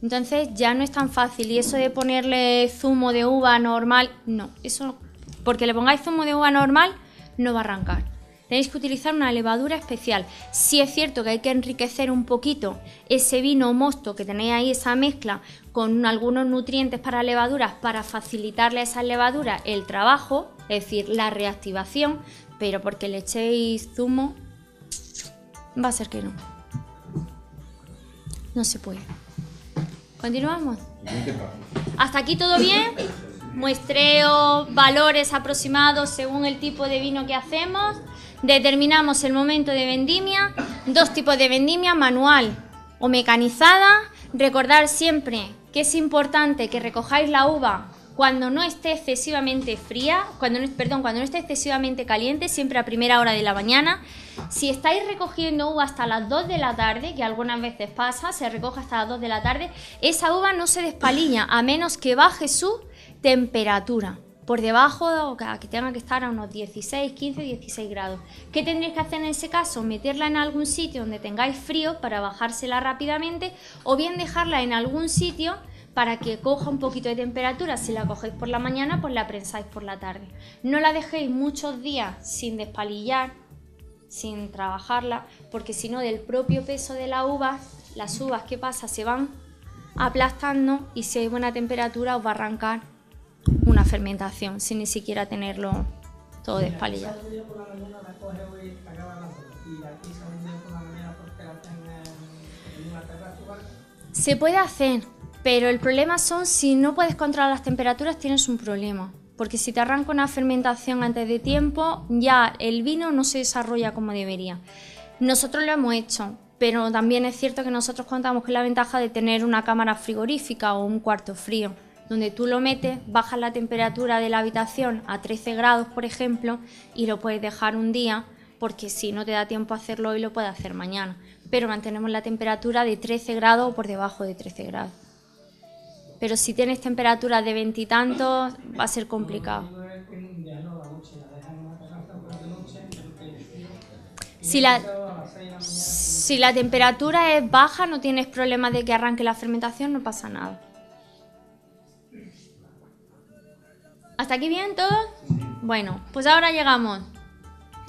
Entonces ya no es tan fácil, y eso de ponerle zumo de uva normal, no, eso porque le pongáis zumo de uva normal no va a arrancar. Tenéis que utilizar una levadura especial. Sí es cierto que hay que enriquecer un poquito ese vino o mosto que tenéis ahí, esa mezcla, con algunos nutrientes para levaduras para facilitarle a esa levadura el trabajo, es decir, la reactivación, pero porque le echéis zumo, va a ser que no. No se puede. ¿Continuamos? ¿Hasta aquí todo bien? Muestreo, valores aproximados según el tipo de vino que hacemos. Determinamos el momento de vendimia, 2 tipos de vendimia, manual o mecanizada. Recordar siempre que es importante que recojáis la uva cuando no esté excesivamente fría, cuando no esté excesivamente caliente, siempre a primera hora de la mañana. Si estáis recogiendo uva hasta las 2 de la tarde, que algunas veces pasa, se recoge hasta las 2 de la tarde, esa uva no se despaliña a menos que baje su temperatura. Por debajo, que tenga que estar a unos 16, 15, 16 grados. ¿Qué tendréis que hacer en ese caso? Meterla en algún sitio donde tengáis frío para bajársela rápidamente, o bien dejarla en algún sitio para que coja un poquito de temperatura. Si la cogéis por la mañana, pues la prensáis por la tarde. No la dejéis muchos días sin despalillar, sin trabajarla, porque si no, del propio peso de la uva, las uvas, ¿qué pasa? Se van aplastando y si hay buena temperatura os va a arrancar una fermentación sin ni siquiera tenerlo todo despalillado. Se puede hacer, pero el problema son si no puedes controlar las temperaturas, tienes un problema. Porque si te arranca una fermentación antes de tiempo, ya el vino no se desarrolla como debería. Nosotros lo hemos hecho, pero también es cierto que nosotros contamos con la ventaja de tener una cámara frigorífica o un cuarto frío, donde tú lo metes, bajas la temperatura de la habitación a 13 grados, por ejemplo, y lo puedes dejar un día, porque si no te da tiempo a hacerlo hoy, lo puedes hacer mañana. Pero mantenemos la temperatura de 13 grados o por debajo de 13 grados. Pero si tienes temperaturas de 20 y tantos, va a ser complicado. Si la temperatura es baja, no tienes problema de que arranque la fermentación, no pasa nada. ¿Hasta aquí bien todo? Bueno, pues ahora llegamos.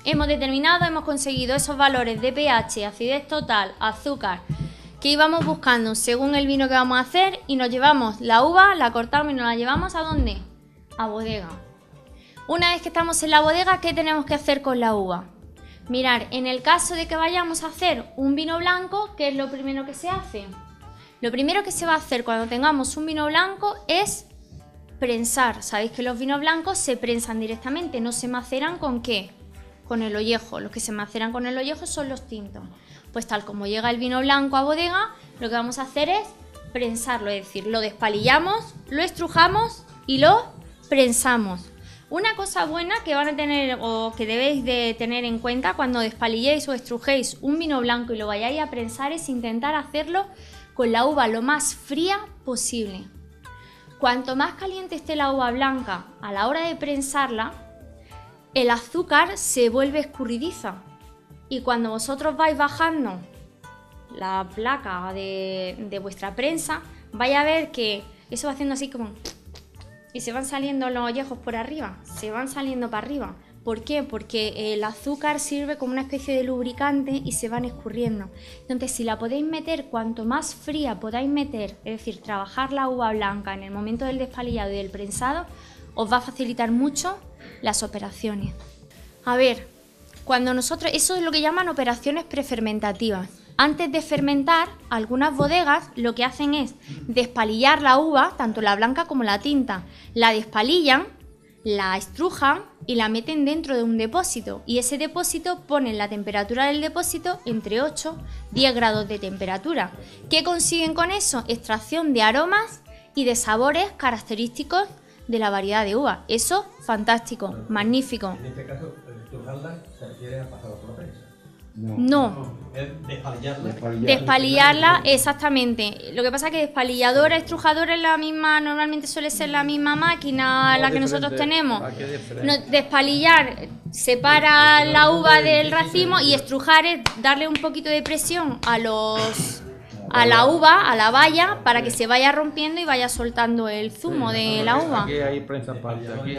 Hemos conseguido esos valores de pH, acidez total, azúcar, que íbamos buscando según el vino que vamos a hacer, y nos llevamos la uva, la cortamos y nos la llevamos ¿a dónde? A bodega. Una vez que estamos en la bodega, ¿qué tenemos que hacer con la uva? Mirar, en el caso de que vayamos a hacer un vino blanco, ¿qué es lo primero que se hace? Lo primero que se va a hacer cuando tengamos un vino blanco es prensar. Sabéis que los vinos blancos se prensan directamente, no se maceran ¿con qué? Con el ollejo. Los que se maceran con el ollejo son los tintos. Pues tal como llega el vino blanco a bodega, lo que vamos a hacer es prensarlo, es decir, lo despalillamos, lo estrujamos y lo prensamos. Una cosa buena que van a tener o que debéis de tener en cuenta cuando despalilléis o estrujéis un vino blanco y lo vayáis a prensar es intentar hacerlo con la uva lo más fría posible. Cuanto más caliente esté la uva blanca a la hora de prensarla, el azúcar se vuelve escurridiza y cuando vosotros vais bajando la placa de vuestra prensa, vais a ver que eso va haciendo así como... y se van saliendo los ollejos por arriba, se van saliendo para arriba. ¿Por qué? Porque el azúcar sirve como una especie de lubricante y se van escurriendo. Entonces, si la podéis meter, cuanto más fría podáis meter, es decir, trabajar la uva blanca en el momento del despalillado y del prensado, os va a facilitar mucho las operaciones. A ver, cuando nosotros, eso es lo que llaman operaciones prefermentativas. Antes de fermentar, algunas bodegas lo que hacen es despalillar la uva, tanto la blanca como la tinta. La despalillan, la estrujan y la meten dentro de un depósito. Y ese depósito ponen la temperatura del depósito entre 8 y 10 grados de temperatura. ¿Qué consiguen con eso? Extracción de aromas y de sabores característicos de la variedad de uva. Eso, fantástico, magnífico. En este caso, estrujarla se refiere a pasarlo por la prensa. No. Es despalillarla. Despalillarla, exactamente. Lo que pasa es que despalilladora, estrujadora es la misma, normalmente suele ser la misma máquina la que nosotros tenemos. Despalillar separa la uva del racimo y estrujar es darle un poquito de presión a la uva, a la baya, para que se vaya rompiendo y vaya soltando el zumo de la uva. Aquí hay prensa parte, aquí.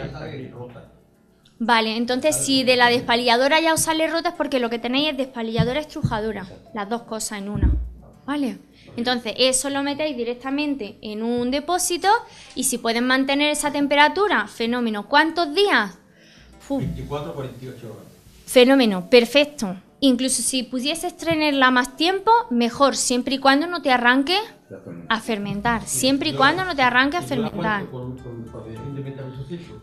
Vale, entonces si de la despalilladora ya os sale rota es porque lo que tenéis es despalilladora estrujadora, las dos cosas en una, ¿vale? Entonces eso lo metéis directamente en un depósito y si pueden mantener esa temperatura, fenómeno. ¿Cuántos días? 24 48 horas. Fenómeno, perfecto. Incluso si pudieses tenerla más tiempo, mejor, siempre y cuando no te arranque a fermentar, siempre y cuando no te arranque a fermentar.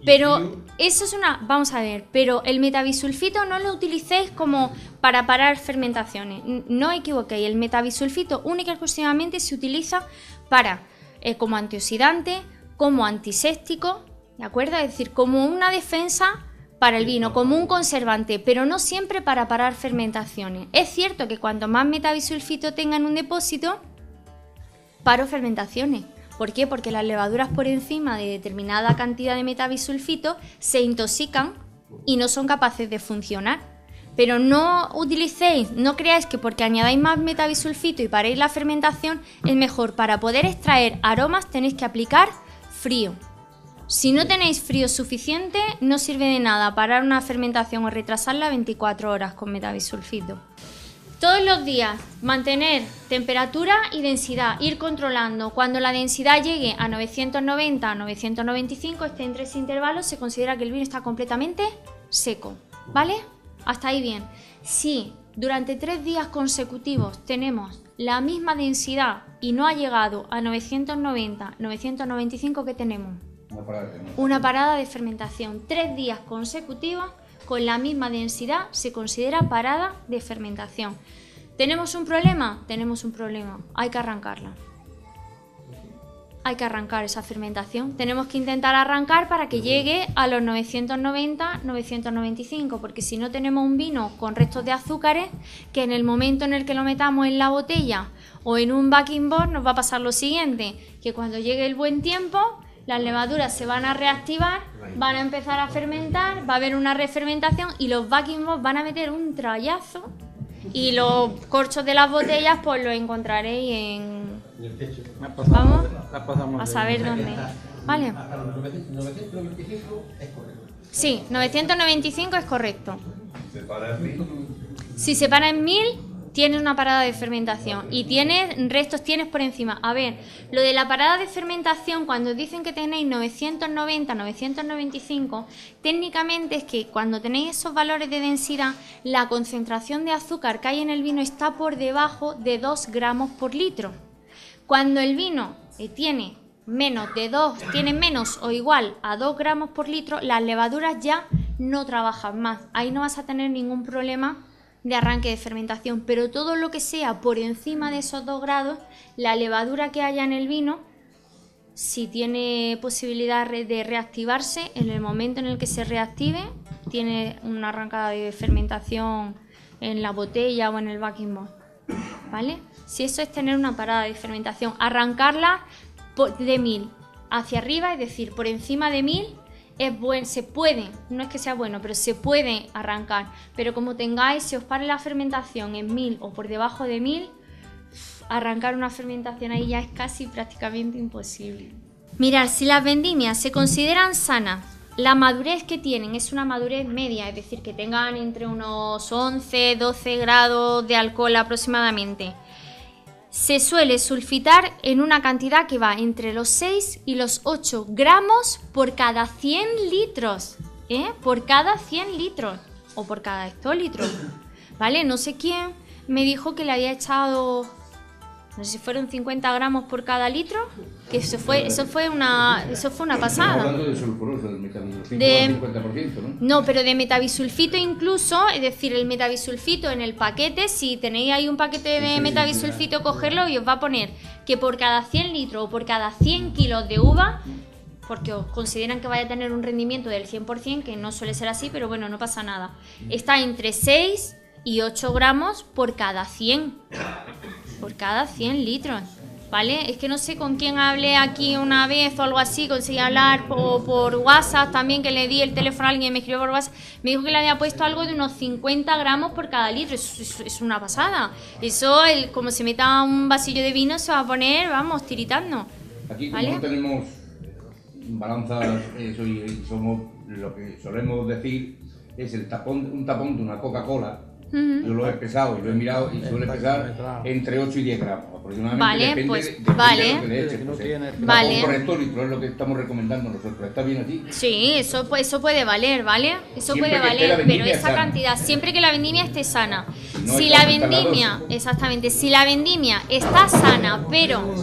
Pero eso es una... Vamos a ver, pero el metabisulfito no lo utilicéis como para parar fermentaciones. No equivoquéis, el metabisulfito única y exclusivamente se utiliza para como antioxidante, como antiséptico, ¿de acuerdo? Es decir, como una defensa para el vino, como un conservante, pero no siempre para parar fermentaciones. Es cierto que cuanto más metabisulfito tenga en un depósito, paro fermentaciones. ¿Por qué? Porque las levaduras por encima de determinada cantidad de metabisulfito se intoxican y no son capaces de funcionar. Pero no utilicéis, no creáis que porque añadáis más metabisulfito y paréis la fermentación es mejor. Para poder extraer aromas tenéis que aplicar frío. Si no tenéis frío suficiente, no sirve de nada parar una fermentación o retrasarla 24 horas con metabisulfito. Todos los días mantener temperatura y densidad, ir controlando. Cuando la densidad llegue a 990 a 995, esté entre ese intervalo, se considera que el vino está completamente seco, ¿vale? Hasta ahí bien. Si durante 3 días consecutivos tenemos la misma densidad y no ha llegado a 990, 995, ¿qué tenemos? Una parada de fermentación. 3 días consecutivos con la misma densidad se considera parada de fermentación. ¿Tenemos un problema? Tenemos un problema. Hay que arrancarla. Hay que arrancar esa fermentación. Tenemos que intentar arrancar para que llegue a los 990, 995, porque si no tenemos un vino con restos de azúcares, que en el momento en el que lo metamos en la botella o en un backing board nos va a pasar lo siguiente, que cuando llegue el buen tiempo, las levaduras se van a reactivar, van a empezar a fermentar, va a haber una refermentación y los backing boards van a meter un trayazo y los corchos de las botellas pues los encontraréis en... Vamos a saber dónde. Vale. Hasta los 995 es correcto. Sí, 995 es correcto. Si se para en 1000, tienes una parada de fermentación y tienes restos, tienes por encima. A ver, lo de la parada de fermentación, cuando dicen que tenéis 990, 995, técnicamente es que cuando tenéis esos valores de densidad, la concentración de azúcar que hay en el vino está por debajo de 2 gramos por litro. Cuando el vino tiene menos o igual a 2 gramos por litro, las levaduras ya no trabajan más. Ahí no vas a tener ningún problema de arranque de fermentación, pero todo lo que sea por encima de esos 2 grados, la levadura que haya en el vino, si tiene posibilidad de reactivarse, en el momento en el que se reactive, tiene una arrancada de fermentación en la botella o en el backing malt, ¿vale? Si eso es tener una parada de fermentación, arrancarla de 1000 hacia arriba, es decir, por encima de 1000, es bueno, se puede, no es que sea bueno, pero se puede arrancar, pero como tengáis, si os pare la fermentación en 1000 o por debajo de 1000, arrancar una fermentación ahí ya es casi prácticamente imposible. Mirad, si las vendimias se consideran sanas, la madurez que tienen es una madurez media, es decir, que tengan entre unos 11, 12 grados de alcohol aproximadamente, se suele sulfitar en una cantidad que va entre los 6 y los 8 gramos por cada 100 litros, por cada 100 litros o por cada hectolitro, ¿vale? No sé quién me dijo que le había echado, no sé si fueron 50 gramos por cada litro, que eso fue una pasada. Estamos hablando de sulfuroso, del metabisulfito, De- 50%, ¿no? No, pero de metabisulfito incluso, es decir, el metabisulfito en el paquete, si tenéis ahí un paquete de metabisulfito, cogerlo y os va a poner que por cada 100 litros o por cada 100 kilos de uva, porque os consideran que vaya a tener un rendimiento del 100%, que no suele ser así, pero bueno, no pasa nada. Está entre 6 y 8 gramos por cada 100 litros. ¿Vale? Es que no sé con quién hablé aquí una vez o algo así, conseguí hablar por WhatsApp también, que le di el teléfono a alguien y me escribió por WhatsApp, me dijo que le había puesto algo de unos 50 gramos por cada litro, es una pasada. Eso, como se meta un vasillo de vino, se va a poner, vamos, tiritando. Aquí como ¿Vale? no tenemos balanzas, somos lo que solemos decir es un tapón de una Coca-Cola. Yo lo he pesado y lo he mirado y suele pesar entre 8 y 10 gramos aproximadamente. Vale, depende, pues, depende vale. de lo que le eches, pues, Vale. tapón por hectolitro es lo que estamos recomendando nosotros. ¿Está bien así? Sí, eso puede valer, ¿vale? Eso Siempre puede que esté la valer, pero vendimia esa sana. cantidad, siempre que la vendimia esté sana. Si no, Si hay la que aumentar la vendimia, dosis. exactamente, si la vendimia está sana, pero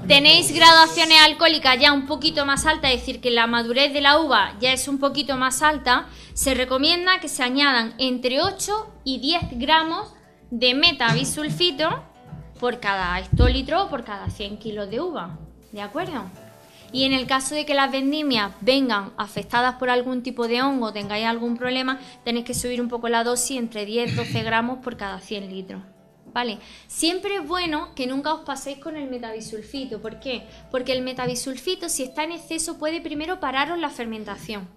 tenéis graduaciones alcohólicas ya un poquito más altas, es decir, que la madurez de la uva ya es un poquito más alta, se recomienda que se añadan entre 8 y 10 gramos de metabisulfito por cada hectolitro o por cada 100 kilos de uva, ¿de acuerdo? Y en el caso de que las vendimias vengan afectadas por algún tipo de hongo, tengáis algún problema, tenéis que subir un poco la dosis entre 10 y 12 gramos por cada 100 litros. ¿Vale? Siempre es bueno que nunca os paséis con el metabisulfito. ¿Por qué? Porque el metabisulfito, si está en exceso, puede primero pararos la fermentación.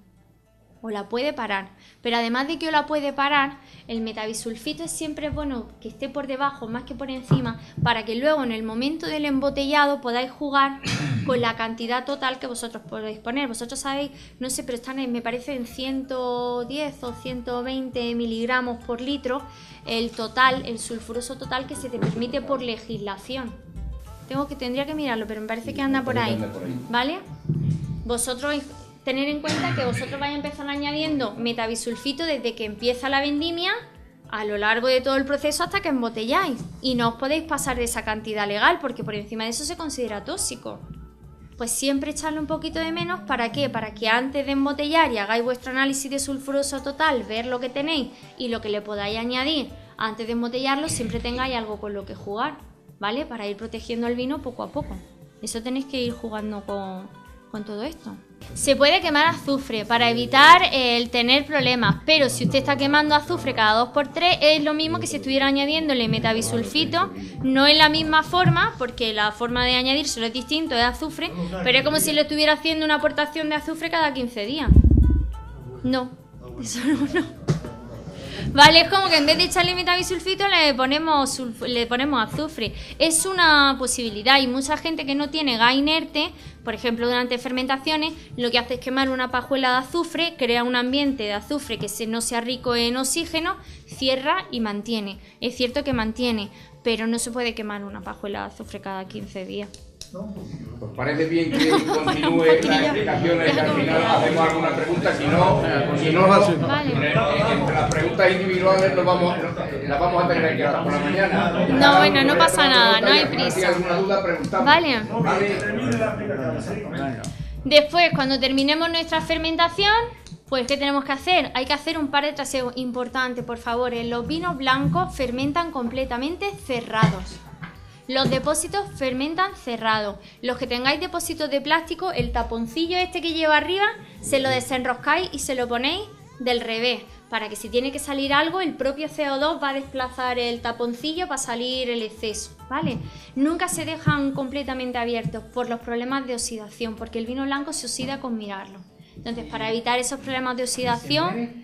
O la puede parar. Pero además de que os la puede parar, el metabisulfito es siempre bueno que esté por debajo más que por encima, para que luego en el momento del embotellado podáis jugar con la cantidad total que vosotros podéis poner. Vosotros sabéis, no sé, pero están me parece en 110 o 120 miligramos por litro el total, el sulfuroso total que se te permite por legislación. Tendría que mirarlo, pero me parece que anda por ahí, ¿vale? Vosotros tener en cuenta que vosotros vais a empezar añadiendo metabisulfito desde que empieza la vendimia a lo largo de todo el proceso hasta que embotelláis, y no os podéis pasar de esa cantidad legal porque por encima de eso se considera tóxico. Pues siempre echarle un poquito de menos. ¿Para qué? Para que antes de embotellar y hagáis vuestro análisis de sulfuroso total, ver lo que tenéis y lo que le podáis añadir antes de embotellarlo, siempre tengáis algo con lo que jugar, ¿vale? Para ir protegiendo el vino poco a poco. Eso tenéis que ir jugando con todo esto. Se puede quemar azufre para evitar el tener problemas, pero si usted está quemando azufre cada 2x3 es lo mismo que si estuviera añadiéndole metabisulfito, no en la misma forma, porque la forma de añadírselo es distinto, es azufre, pero es como si le estuviera haciendo una aportación de azufre cada 15 días. No, eso no. Vale, es como que en vez de echarle metabisulfito le ponemos azufre. Es una posibilidad, y mucha gente que no tiene gas inerte, por ejemplo durante fermentaciones, lo que hace es quemar una pajuela de azufre, crea un ambiente de azufre que no sea rico en oxígeno, cierra y mantiene. Es cierto que mantiene, pero no se puede quemar una pajuela de azufre cada 15 días. Pues parece bien que continúe las explicaciones, que al final hacemos alguna pregunta, si no, Vale. entre las preguntas individuales las vamos a tener que hacer por la mañana. No, bueno, no pasa nada, no hay prisa. Si hay alguna duda, preguntamos. Vale. Vale. Después, cuando terminemos nuestra fermentación, Pues, ¿qué tenemos que hacer? Hay que hacer un par de trasiegos importantes, por favor. Los vinos blancos fermentan completamente cerrados. Los depósitos fermentan cerrados. Los que tengáis depósitos de plástico, el taponcillo este que lleva arriba, se lo desenroscáis y se lo ponéis del revés, para que si tiene que salir algo, el propio CO2 va a desplazar el taponcillo para salir el exceso, ¿vale? Nunca se dejan completamente abiertos por los problemas de oxidación, porque el vino blanco se oxida con mirarlo. Entonces, para evitar esos problemas de oxidación,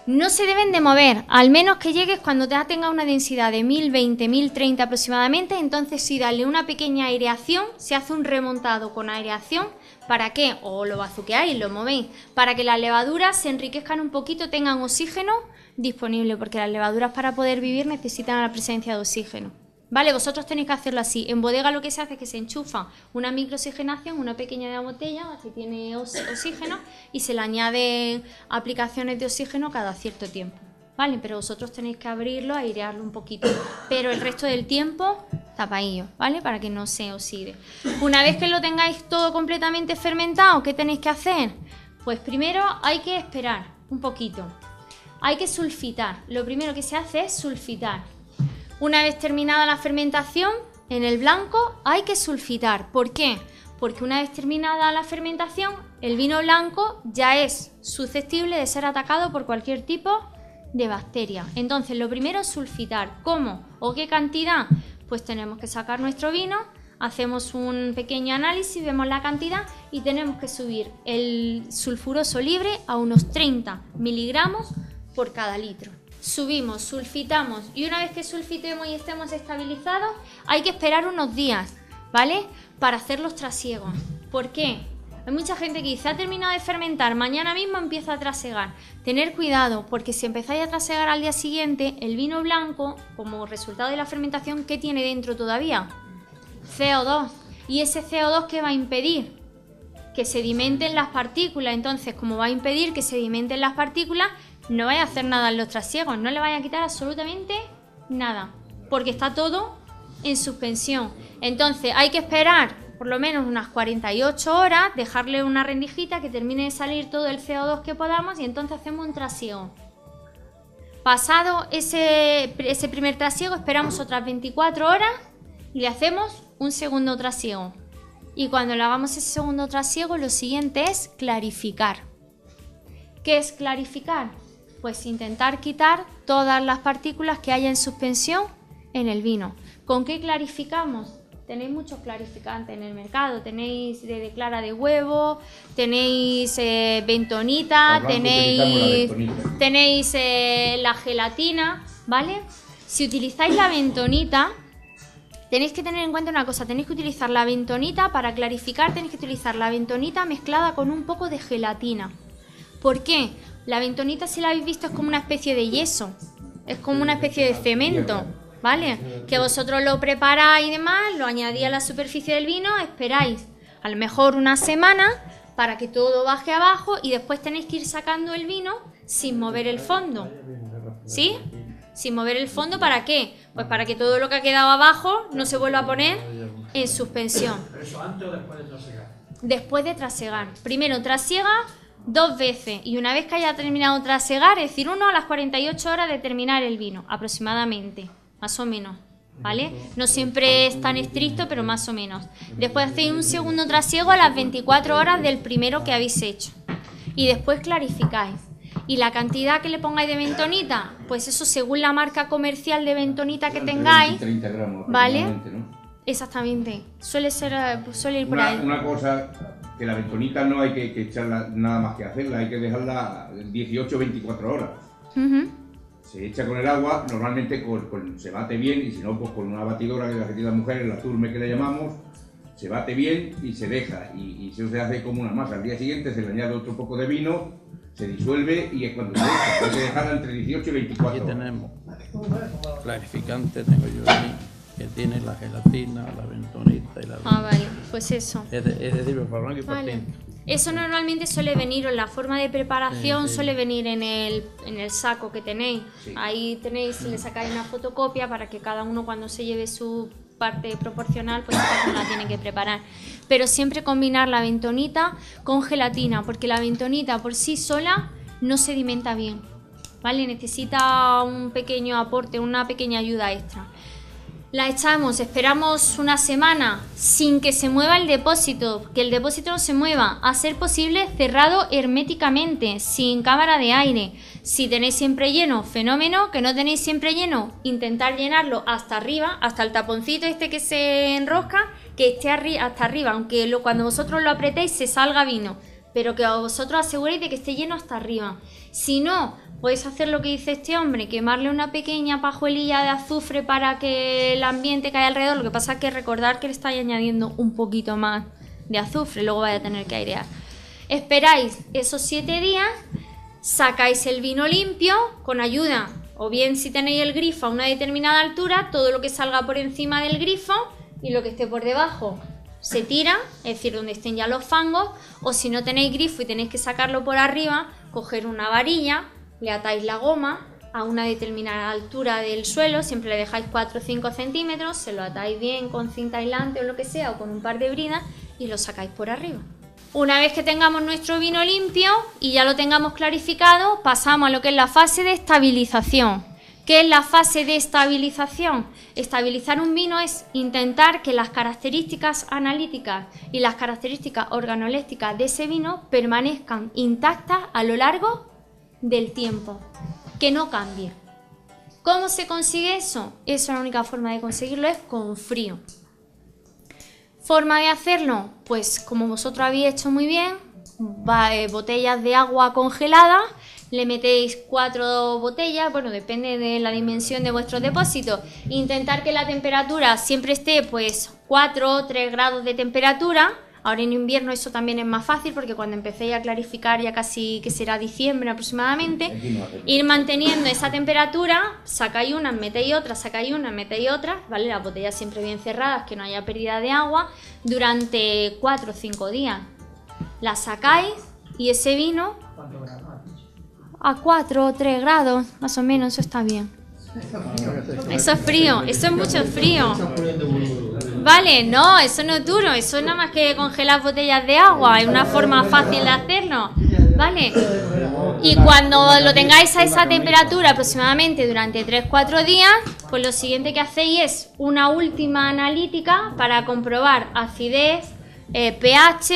no se deben de mover, al menos que llegues cuando ya tenga una densidad de 1020, 1030 aproximadamente. Entonces sí, darle una pequeña aireación, se hace un remontado con aireación. ¿Para qué? O lo bazuqueáis, lo movéis, para que las levaduras se enriquezcan un poquito, tengan oxígeno disponible, porque las levaduras para poder vivir necesitan la presencia de oxígeno. Vale, vosotros tenéis que hacerlo así. En bodega lo que se hace es que se enchufa una microoxigenación, una pequeña botella que tiene oxígeno, y se le añaden aplicaciones de oxígeno cada cierto tiempo. Vale, pero vosotros tenéis que abrirlo, airearlo un poquito, pero el resto del tiempo tapadillo, ¿vale? Para que no se oxide. Una vez que lo tengáis todo completamente fermentado, ¿qué tenéis que hacer? Pues primero hay que esperar un poquito. Hay que sulfitar. Lo primero que se hace es sulfitar. Una vez terminada la fermentación, en el blanco hay que sulfitar. ¿Por qué? Porque una vez terminada la fermentación, el vino blanco ya es susceptible de ser atacado por cualquier tipo de bacteria. Entonces, lo primero es sulfitar. ¿Cómo o qué cantidad? Pues tenemos que sacar nuestro vino, hacemos un pequeño análisis, vemos la cantidad y tenemos que subir el sulfuroso libre a unos 30 miligramos por cada litro. Subimos, sulfitamos, y una vez que sulfitemos y estemos estabilizados, hay que esperar unos días, ¿vale? Para hacer los trasiegos. ¿Por qué? Hay mucha gente que dice, ha terminado de fermentar, mañana mismo empieza a trasegar. Tener cuidado, porque si empezáis a trasegar al día siguiente, el vino blanco, como resultado de la fermentación, ¿qué tiene dentro todavía? CO2. ¿Y ese CO2 qué va a impedir? Que sedimenten las partículas. Entonces, como va a impedir que sedimenten las partículas, no vais a hacer nada en los trasiegos, no le vais a quitar absolutamente nada, porque está todo en suspensión. Entonces hay que esperar por lo menos unas 48 horas, dejarle una rendijita que termine de salir todo el CO2 que podamos, y entonces hacemos un trasiego. Pasado ese primer trasiego, esperamos otras 24 horas y le hacemos un segundo trasiego. Y cuando le hagamos ese segundo trasiego, lo siguiente es clarificar. ¿Qué es clarificar? Pues intentar quitar todas las partículas que haya en suspensión en el vino. ¿Con qué clarificamos? Tenéis muchos clarificantes en el mercado. Tenéis de clara de huevo, tenéis bentonita, tenéis la gelatina, ¿vale? Si utilizáis la bentonita, tenéis que tener en cuenta una cosa. Tenéis que utilizar la bentonita para clarificar, tenéis que utilizar la bentonita mezclada con un poco de gelatina. ¿Por qué? La bentonita, si la habéis visto, es como una especie de yeso, es como una especie de cemento, ¿vale? Que vosotros lo preparáis y demás, lo añadís a la superficie del vino, esperáis a lo mejor una semana para que todo baje abajo y después tenéis que ir sacando el vino sin mover el fondo, ¿sí? Sin mover el fondo, ¿para qué? Pues para que todo lo que ha quedado abajo no se vuelva a poner en suspensión. ¿Eso antes o después de trasegar? Después de trasegar. Primero trasiega 2 veces, y una vez que haya terminado de trasegar, es decir, uno a las 48 horas de terminar el vino, aproximadamente, más o menos, ¿vale? No siempre es tan estricto, pero más o menos. Después hacéis un segundo trasiego a las 24 horas del primero que habéis hecho, y después clarificáis. Y la cantidad que le pongáis de bentonita, pues eso según la marca comercial de bentonita que tengáis, 30 gramos, ¿vale? ¿no? Exactamente, suele ir por ahí. Una cosa, que la bentonita no hay que echarla nada más que hacerla, hay que dejarla 18 o 24 horas. Se echa con el agua, normalmente se bate bien, y si no, pues con una batidora que tienen las mujeres, la turme que le llamamos, se bate bien y se deja, y eso se hace como una masa. Al día siguiente se le añade otro poco de vino, se disuelve y es cuando se deja. Hay que dejarla entre 18 y 24 horas. Aquí tenemos clarificante, tengo yo aquí, que tiene la gelatina, la bentonita y la... Ah, vale, pues eso. Es de para blanco y para Vale. tinto. Eso normalmente suele venir, en la forma de preparación suele venir en el saco que tenéis. Sí. Ahí tenéis, le sacáis una fotocopia para que cada uno cuando se lleve su parte proporcional, pues cada uno la tiene que preparar. Pero siempre combinar la bentonita con gelatina, porque la bentonita por sí sola no sedimenta bien, ¿vale? Necesita un pequeño aporte, una pequeña ayuda extra. La echamos, esperamos una semana sin que se mueva el depósito, que el depósito no se mueva, a ser posible cerrado herméticamente, sin cámara de aire. Si tenéis siempre lleno, fenómeno, que no tenéis siempre lleno, intentar llenarlo hasta arriba, hasta el taponcito este que se enrosca, que esté hasta arriba, aunque cuando vosotros lo apretéis se salga vino, pero que vosotros aseguréis de que esté lleno hasta arriba. Si no, podéis hacer lo que dice este hombre, quemarle una pequeña pajuelilla de azufre para que el ambiente caiga alrededor. Lo que pasa es que recordar que le estáis añadiendo un poquito más de azufre, luego vais a tener que airear. Esperáis esos 7 días, sacáis el vino limpio con ayuda, o bien si tenéis el grifo a una determinada altura, todo lo que salga por encima del grifo y lo que esté por debajo se tira, es decir, donde estén ya los fangos, o si no tenéis grifo y tenéis que sacarlo por arriba, coger una varilla, le atáis la goma a una determinada altura del suelo, siempre le dejáis 4 o 5 centímetros, se lo atáis bien con cinta aislante o lo que sea, o con un par de bridas, y lo sacáis por arriba. Una vez que tengamos nuestro vino limpio y ya lo tengamos clarificado, pasamos a lo que es la fase de estabilización. ¿Qué es la fase de estabilización? Estabilizar un vino es intentar que las características analíticas y las características organolépticas de ese vino permanezcan intactas a lo largo del tiempo, que no cambie. ¿Cómo se consigue eso? Eso, la única forma de conseguirlo es con frío. ¿Forma de hacerlo? Pues como vosotros habéis hecho muy bien, botellas de agua congelada, le metéis 4 botellas, bueno, depende de la dimensión de vuestro depósito. Intentar que la temperatura siempre esté pues 4 o 3 grados de temperatura. Ahora en invierno eso también es más fácil porque cuando empecéis a clarificar ya casi que será diciembre aproximadamente, ir manteniendo esa temperatura, sacáis una, metéis otra, sacáis una, metéis otra, ¿vale? Las botellas siempre bien cerradas, que no haya pérdida de agua, durante 4 o 5 días. Las sacáis y ese vino a 4 o 3 grados, más o menos, eso está bien. Eso es frío, eso es mucho frío. Vale, no, eso no es duro, eso es nada más que congelar botellas de agua, es una forma fácil de hacerlo, ¿vale? Y cuando lo tengáis a esa temperatura aproximadamente durante 3-4 días, pues lo siguiente que hacéis es una última analítica para comprobar acidez, pH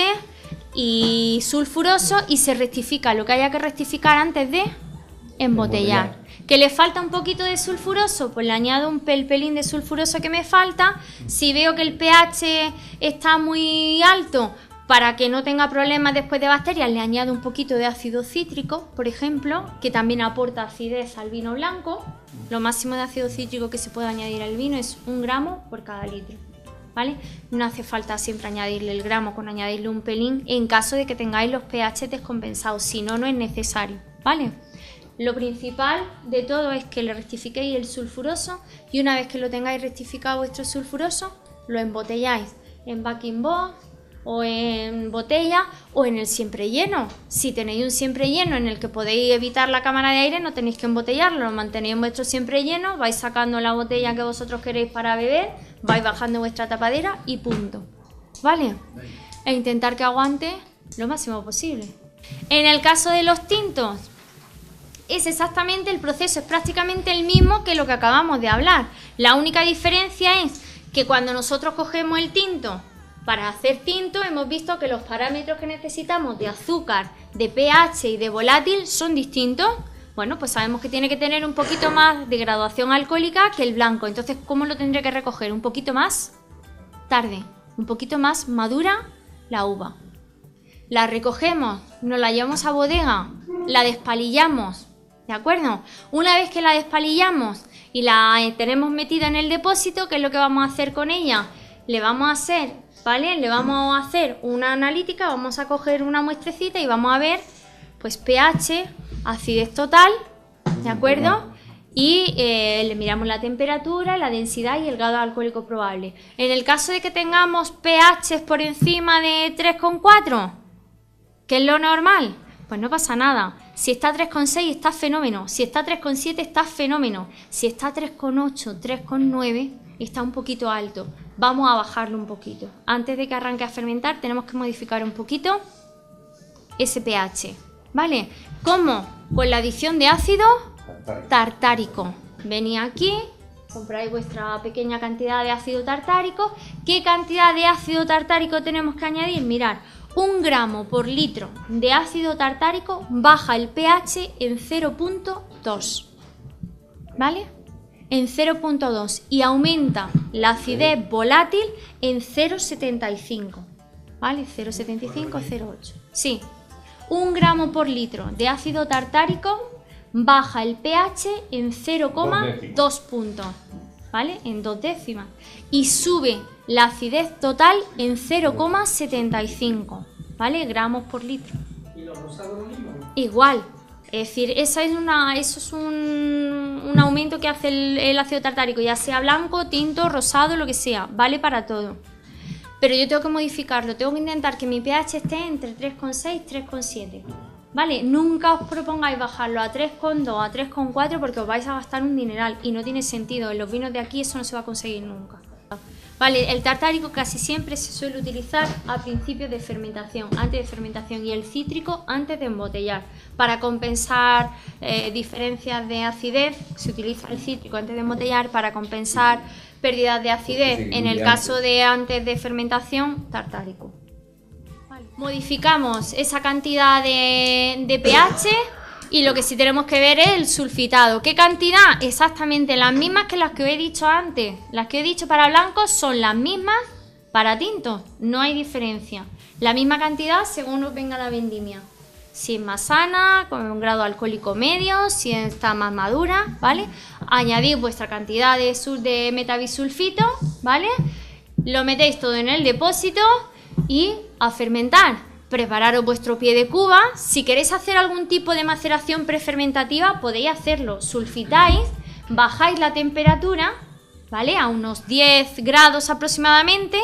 y sulfuroso, y se rectifica lo que haya que rectificar antes de embotellar. ¿Que le falta un poquito de sulfuroso? Pues le añado un pelín de sulfuroso que me falta. Si veo que el pH está muy alto, para que no tenga problemas después de bacterias, le añado un poquito de ácido cítrico, por ejemplo, que también aporta acidez al vino blanco. Lo máximo de ácido cítrico que se puede añadir al vino es 1 gramo por cada litro, ¿vale? No hace falta siempre añadirle el gramo, con añadirle un pelín en caso de que tengáis los pH descompensados, si no, no es necesario, ¿vale? Lo principal de todo es que le rectifiquéis el sulfuroso, y una vez que lo tengáis rectificado vuestro sulfuroso, lo embotelláis en backing box o en botella o en el siempre lleno. Si tenéis un siempre lleno en el que podéis evitar la cámara de aire, no tenéis que embotellarlo, lo mantenéis en vuestro siempre lleno, vais sacando la botella que vosotros queréis para beber, vais bajando vuestra tapadera y punto, ¿vale? E intentar que aguante lo máximo posible. En el caso de los tintos, es exactamente el proceso, es prácticamente el mismo que lo que acabamos de hablar. La única diferencia es que cuando nosotros cogemos el tinto, para hacer tinto hemos visto que los parámetros que necesitamos de azúcar, de pH y de volátil son distintos. Bueno, pues sabemos que tiene que tener un poquito más de graduación alcohólica que el blanco. Entonces, ¿cómo lo tendré que recoger? Un poquito más tarde, un poquito más madura la uva. La recogemos, nos la llevamos a bodega, la despalillamos, ¿de acuerdo? Una vez que la despalillamos y la tenemos metida en el depósito, ¿qué es lo que vamos a hacer con ella? Le vamos a hacer, ¿vale? Le vamos a hacer una analítica, vamos a coger una muestrecita y vamos a ver, pues pH, acidez total, ¿de acuerdo? Y le miramos la temperatura, la densidad y el grado alcohólico probable. En el caso de que tengamos pH por encima de 3,4, ¿qué es lo normal? Pues no pasa nada. Si está a 3,6 está fenómeno. Si está a 3,7 está fenómeno. Si está a 3,8, 3,9 está un poquito alto. Vamos a bajarlo un poquito. Antes de que arranque a fermentar tenemos que modificar un poquito ese pH, ¿vale? ¿Cómo? Con la adición de ácido tartárico. Venid aquí, compráis vuestra pequeña cantidad de ácido tartárico. ¿Qué cantidad de ácido tartárico tenemos que añadir? Mirad, 1 gramo por litro de ácido tartárico baja el pH en 0,2, ¿vale? En 0,2 y aumenta la acidez volátil en 0,75, ¿vale? 0,75, 0,8. Sí, 1 gramo por litro de ácido tartárico baja el pH en 0,2 puntos, ¿vale? En 2 décimas. Y sube la acidez total en 0,75, ¿vale? Gramos por litro. ¿Y los rosados lo mismo? Igual. Es decir, eso es un aumento que hace el ácido tartárico, ya sea blanco, tinto, rosado, lo que sea, vale para todo. Pero yo tengo que modificarlo, tengo que intentar que mi pH esté entre 3,6 y 3,7. ¿Vale? Nunca os propongáis bajarlo a 3,2, a 3,4 porque os vais a gastar un dineral y no tiene sentido. En los vinos de aquí eso no se va a conseguir nunca. Vale, el tartárico casi siempre se suele utilizar a principios de fermentación, antes de fermentación, y el cítrico antes de embotellar. Para compensar diferencias de acidez, se utiliza el cítrico antes de embotellar. Para compensar pérdidas de acidez, en el caso de antes de fermentación, tartárico. Vale. Modificamos esa cantidad de pH. Y lo que sí tenemos que ver es el sulfitado. ¿Qué cantidad? Exactamente las mismas que las que os he dicho antes. Las que he dicho para blancos son las mismas para tintos. No hay diferencia. La misma cantidad según os venga la vendimia. Si es más sana, con un grado alcohólico medio, si está más madura, ¿vale? Añadid vuestra cantidad de metabisulfito, ¿vale? Lo metéis todo en el depósito y a fermentar. Prepararos vuestro pie de cuba. Si queréis hacer algún tipo de maceración prefermentativa, podéis hacerlo. Sulfitáis, bajáis la temperatura, ¿vale? A unos 10 grados aproximadamente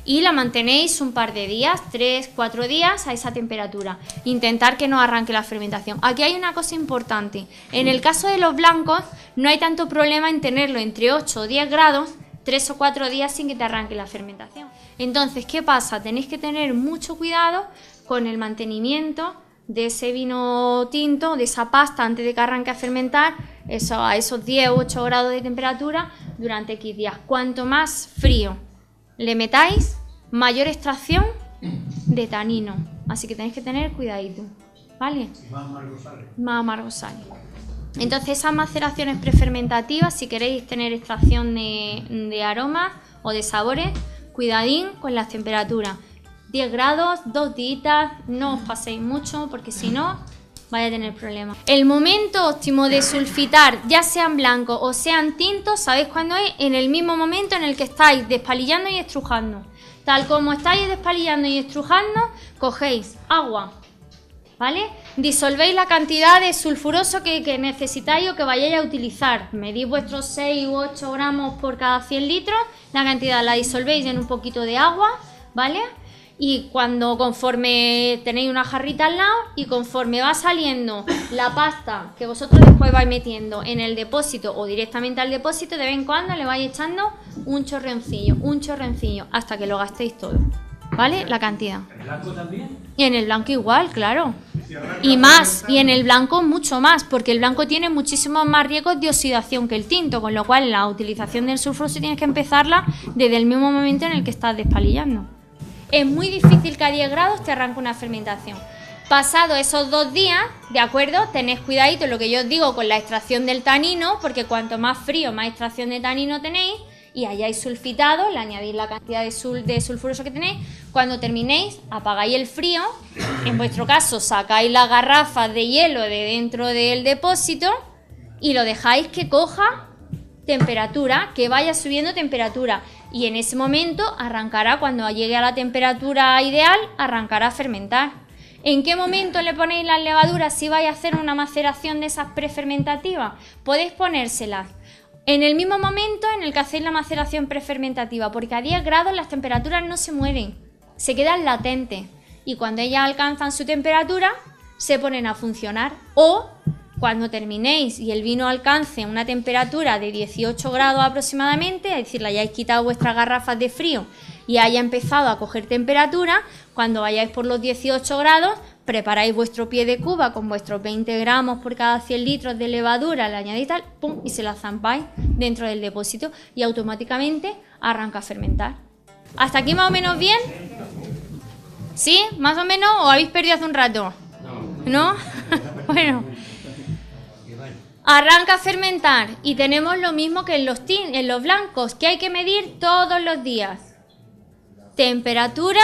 y la mantenéis un par de días, 3-4 días a esa temperatura. Intentar que no arranque la fermentación. Aquí hay una cosa importante. En el caso de los blancos, no hay tanto problema en tenerlo entre 8 o 10 grados, 3 o 4 días sin que te arranque la fermentación. Entonces, ¿qué pasa? Tenéis que tener mucho cuidado con el mantenimiento de ese vino tinto, de esa pasta, antes de que arranque a fermentar, a esos 10 o 8 grados de temperatura durante X días. Cuanto más frío le metáis, mayor extracción de tanino. Así que tenéis que tener cuidadito, ¿vale? Más amargo sale. Más amargo sale. Entonces, esas maceraciones prefermentativas, si queréis tener extracción de aromas o de sabores, cuidadín con las temperaturas. 10 grados, 2 días, no os paséis mucho porque si no vais a tener problemas. El momento óptimo de sulfitar, ya sean blancos o sean tintos, ¿sabéis cuándo es? En el mismo momento en el que estáis despalillando y estrujando. Tal como estáis despalillando y estrujando, cogéis agua, ¿vale? Disolvéis la cantidad de sulfuroso que necesitáis o que vayáis a utilizar. Medís vuestros 6 u 8 gramos por cada 100 litros. La cantidad la disolvéis en un poquito de agua, ¿vale? Y conforme tenéis una jarrita al lado y conforme va saliendo la pasta que vosotros después vais metiendo en el depósito o directamente al depósito, de vez en cuando le vais echando un chorrencillo, hasta que lo gastéis todo, ¿vale? La cantidad. ¿El blanco también? Y en el blanco igual, claro. Y más, y en el blanco mucho más, porque el blanco tiene muchísimos más riesgos de oxidación que el tinto, con lo cual la utilización del sulfuroso tienes que empezarla desde el mismo momento en el que estás despalillando. Es muy difícil que a 10 grados te arranque una fermentación. Pasado esos 2 días, ¿de acuerdo? Tenéis cuidadito lo que yo os digo con la extracción del tanino, porque cuanto más frío, más extracción de tanino tenéis, y hayáis sulfitado, le añadís la cantidad de sulfuroso que tenéis. Cuando terminéis, apagáis el frío, en vuestro caso sacáis las garrafas de hielo de dentro del depósito y lo dejáis que coja temperatura, que vaya subiendo temperatura, y en ese momento arrancará, cuando llegue a la temperatura ideal, arrancará a fermentar. ¿En qué momento le ponéis las levaduras si vais a hacer una maceración de esas prefermentativas? Podéis ponérselas en el mismo momento en el que hacéis la maceración prefermentativa, porque a 10 grados las temperaturas no se mueven, se quedan latentes, y cuando ellas alcanzan su temperatura se ponen a funcionar. O cuando terminéis y el vino alcance una temperatura de 18 grados aproximadamente, es decir, le hayáis quitado vuestras garrafas de frío y haya empezado a coger temperatura, cuando vayáis por los 18 grados, preparáis vuestro pie de cuba con vuestros 20 gramos por cada 100 litros de levadura, le añadís tal, pum, y se la zampáis dentro del depósito y automáticamente arranca a fermentar. ¿Hasta aquí más o menos bien? ¿Sí? ¿Más o menos? ¿O habéis perdido hace un rato? ¿No? Bueno. Arranca a fermentar y tenemos lo mismo que en los blancos, que hay que medir todos los días. Temperatura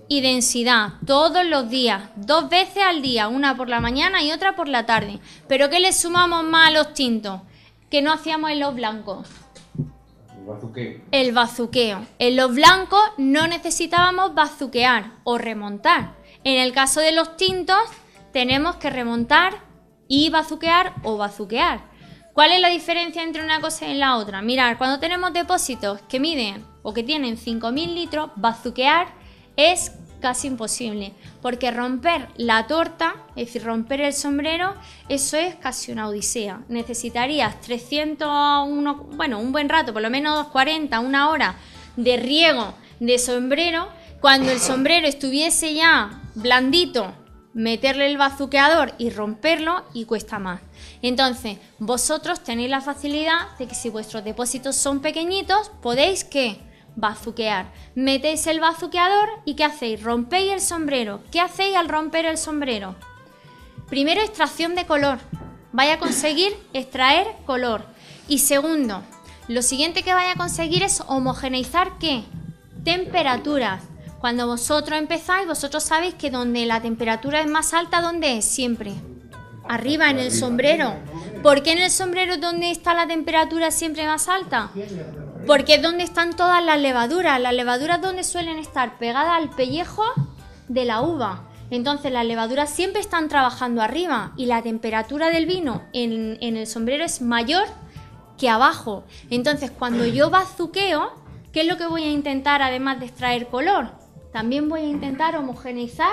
y densidad, todos los días, 2 veces al día, una por la mañana y otra por la tarde. ¿Pero qué le sumamos más a los tintos? Que no hacíamos en los blancos. El bazuqueo. En los blancos no necesitábamos bazuquear o remontar. En el caso de los tintos tenemos que remontar y bazuquear o bazuquear. ¿Cuál es la diferencia entre una cosa y la otra? Mirad, cuando tenemos depósitos que miden o que tienen 5.000 litros, bazuquear es casi imposible, porque romper la torta, es decir, romper el sombrero, eso es casi una odisea. Necesitarías 301, bueno, un buen rato, por lo menos 40, una hora de riego de sombrero. Cuando el sombrero estuviese ya blandito, meterle el bazuqueador y romperlo, y cuesta más. Entonces, vosotros tenéis la facilidad de que si vuestros depósitos son pequeñitos, podéis ¿qué? Bazuquear. Metéis el bazuqueador y ¿qué hacéis? Rompéis el sombrero. ¿Qué hacéis al romper el sombrero? Primero, extracción de color. Vais a conseguir extraer color. Y segundo, lo siguiente que vais a conseguir es homogeneizar ¿qué? Temperaturas. Cuando vosotros empezáis, vosotros sabéis que donde la temperatura es más alta, ¿dónde es? Siempre arriba, en el sombrero. ¿Por qué en el sombrero donde está la temperatura siempre más alta? Porque es donde están todas las levaduras. Las levaduras donde suelen estar pegadas al pellejo de la uva. Entonces las levaduras siempre están trabajando arriba y la temperatura del vino en el sombrero es mayor que abajo. Entonces cuando yo bazuqueo, ¿qué es lo que voy a intentar además de extraer color? También voy a intentar homogeneizar